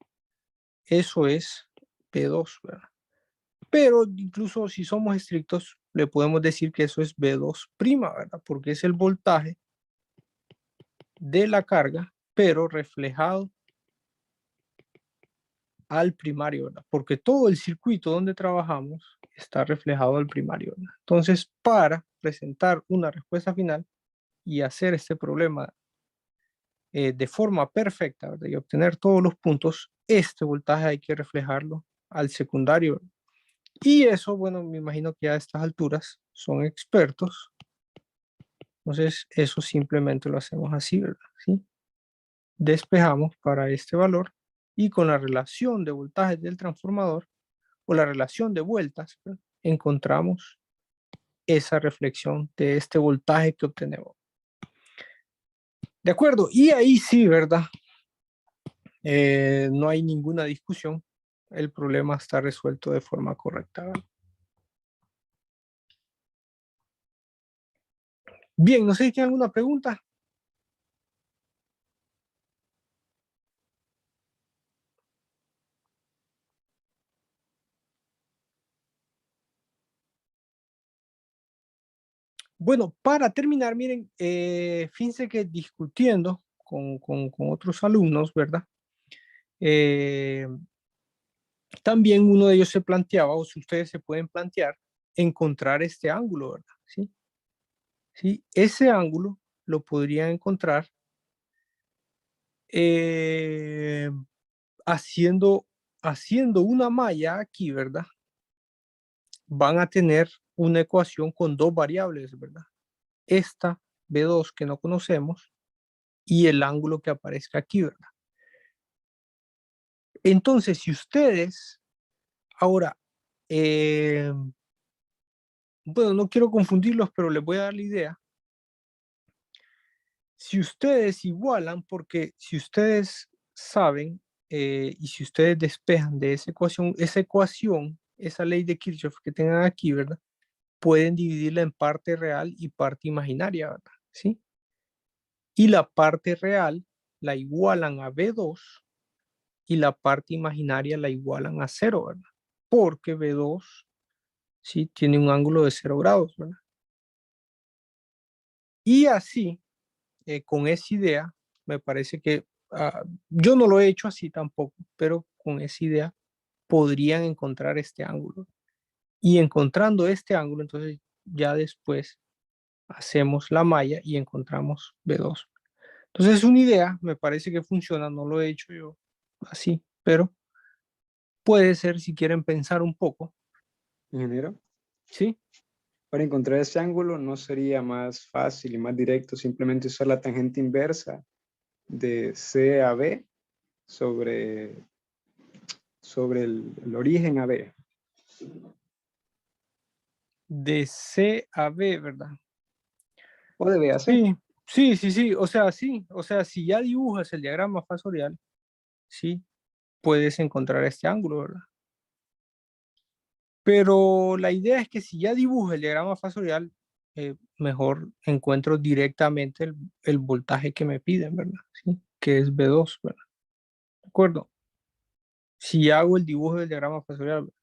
Speaker 1: eso es B2, ¿verdad? Pero incluso si somos estrictos, le podemos decir que eso es B2', ¿verdad? Porque es el voltaje de la carga, pero reflejado al primario, ¿verdad? Porque todo el circuito donde trabajamos está reflejado al primario, ¿verdad? Entonces, para presentar una respuesta final y hacer este problema de forma perfecta, ¿verdad? Y obtener todos los puntos, este voltaje hay que reflejarlo al secundario, ¿verdad? Y eso, bueno, me imagino que a estas alturas son expertos. Entonces, eso simplemente lo hacemos así, ¿verdad? ¿Sí? Despejamos para este valor y con la relación de voltaje del transformador o la relación de vueltas, ¿verdad? Encontramos esa reflexión de este voltaje que obtenemos. De acuerdo, y ahí sí, ¿verdad? No hay ninguna discusión. El problema está resuelto de forma correcta, ¿verdad? Bien, no sé si tienen alguna pregunta. Bueno, para terminar, miren, fíjense que discutiendo con otros alumnos, ¿verdad? Eh, también uno de ellos se planteaba, o si ustedes se pueden plantear, encontrar este ángulo, ¿verdad? ¿Sí? ¿Sí? Ese ángulo lo podrían encontrar eh, haciendo, haciendo una malla aquí, ¿verdad? Van a tener una ecuación con dos variables, ¿verdad? esta B2 que no conocemos y el ángulo que aparezca aquí, ¿verdad? Entonces, si ustedes, ahora, bueno, no quiero confundirlos, pero les voy a dar la idea. Si ustedes igualan, porque si ustedes saben y si ustedes despejan de esa ecuación, esa ley de Kirchhoff que tengan aquí, ¿verdad? Pueden dividirla en parte real y parte imaginaria, ¿verdad? ¿Sí? Y la parte real la igualan a B2 y la parte imaginaria la igualan a 0, ¿verdad? Porque B2, ¿sí? Tiene un ángulo de 0 grados, ¿verdad? Y así, con esa idea, me parece que yo no lo he hecho así tampoco, pero con esa idea podrían encontrar este ángulo. Y encontrando este ángulo, entonces ya después hacemos la malla y encontramos B2. Entonces es una idea, me parece que funciona, no lo he hecho yo así, pero puede ser si quieren pensar un poco,
Speaker 4: Ingeniero,
Speaker 1: ¿sí?
Speaker 4: para encontrar ese ángulo no sería más fácil y más directo simplemente usar la tangente inversa de C a B sobre el origen a B.
Speaker 1: De C a B, ¿verdad?
Speaker 4: O de B a C.
Speaker 1: Sí, o sea, si ya dibujas el diagrama fasorial, sí, puedes encontrar este ángulo, ¿verdad? Pero la idea es que si ya dibujo el diagrama fasorial, mejor encuentro directamente el voltaje que me piden, ¿verdad? ¿Sí? Que es B2, ¿verdad? ¿De acuerdo? Si hago el dibujo del diagrama fasorial, ¿verdad?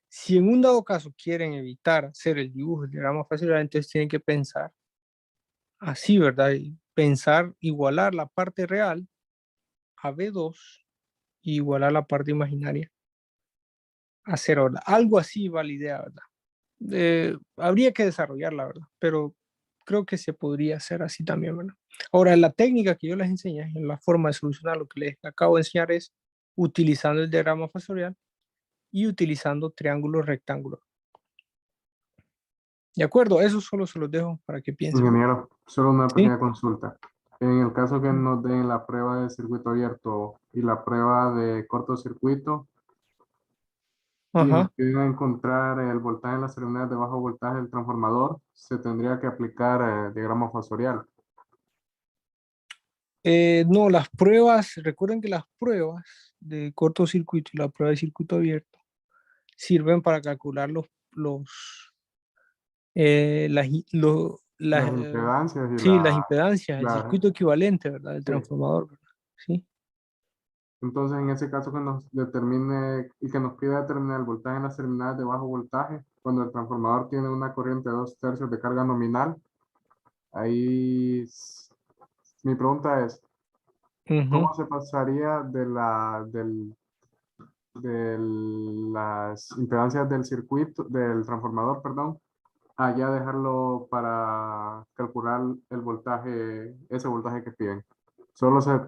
Speaker 1: Si en un dado caso quieren evitar hacer el dibujo del diagrama fasorial, entonces tienen que pensar así, ¿verdad? Y pensar igualar la parte real a B2 y igualar la parte imaginaria a 0, ¿verdad? Algo así va la idea, ¿verdad? Habría que desarrollarla, ¿verdad? Pero creo que se podría hacer así también, ¿verdad? Ahora, la técnica que yo les enseñé, en la forma de solucionar lo que les acabo de enseñar es utilizando el diagrama fasorial y utilizando triángulos rectángulos. ¿De acuerdo? Eso solo se los dejo para que piensen.
Speaker 3: Ingeniero, solo una
Speaker 1: ¿Sí?
Speaker 3: pequeña consulta. En el caso que nos den la prueba de circuito abierto y la prueba de cortocircuito, y nos
Speaker 1: Ajá.
Speaker 3: piden encontrar el voltaje en las terminales de bajo voltaje del transformador, se tendría que aplicar diagrama fasorial.
Speaker 1: No, las pruebas, recuerden que las pruebas de cortocircuito y la prueba de circuito abierto sirven para calcular las,
Speaker 3: Las impedancias y
Speaker 1: sí, las
Speaker 3: la...
Speaker 1: impedancias, el
Speaker 3: Claro.
Speaker 1: circuito equivalente, ¿verdad? El
Speaker 3: Sí.
Speaker 1: transformador, ¿verdad? Sí.
Speaker 3: Entonces, en ese caso que nos determine y que nos pida determinar el voltaje en las terminales de bajo voltaje, cuando el transformador tiene una corriente de 2/3 de carga nominal, ahí mi pregunta es,
Speaker 1: Ujú.
Speaker 3: ¿cómo se pasaría de las impedancias del circuito, del transformador, perdón, a ya dejarlo para calcular el voltaje, ese voltaje que piden? Solo se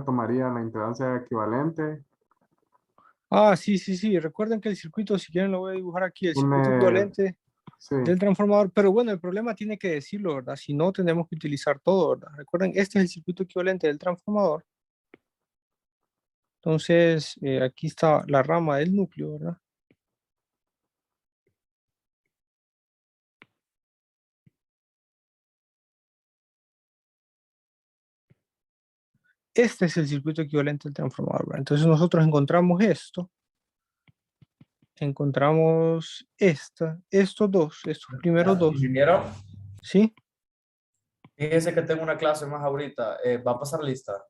Speaker 3: tomaría la impedancia equivalente.
Speaker 1: Sí. Recuerden que el circuito, si quieren lo voy a dibujar aquí, el circuito
Speaker 3: Une,
Speaker 1: equivalente
Speaker 3: sí,
Speaker 1: del transformador, pero bueno, el problema tiene que decirlo, ¿verdad? Si no, tenemos que utilizar todo, ¿verdad? Recuerden, este es el circuito equivalente del transformador. Entonces, aquí está la rama del núcleo, ¿verdad? Este es el circuito equivalente del transformador, ¿verdad? Entonces nosotros encontramos esto, encontramos estos primeros dos,
Speaker 9: Ingeniero,
Speaker 1: ¿sí?
Speaker 9: fíjese que tengo una clase más ahorita. ¿Va a pasar lista?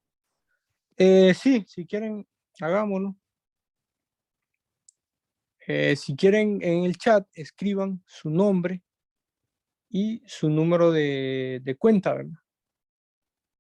Speaker 1: Sí, si quieren, hagámoslo. Si quieren en el chat, escriban su nombre y su número de cuenta, ¿verdad?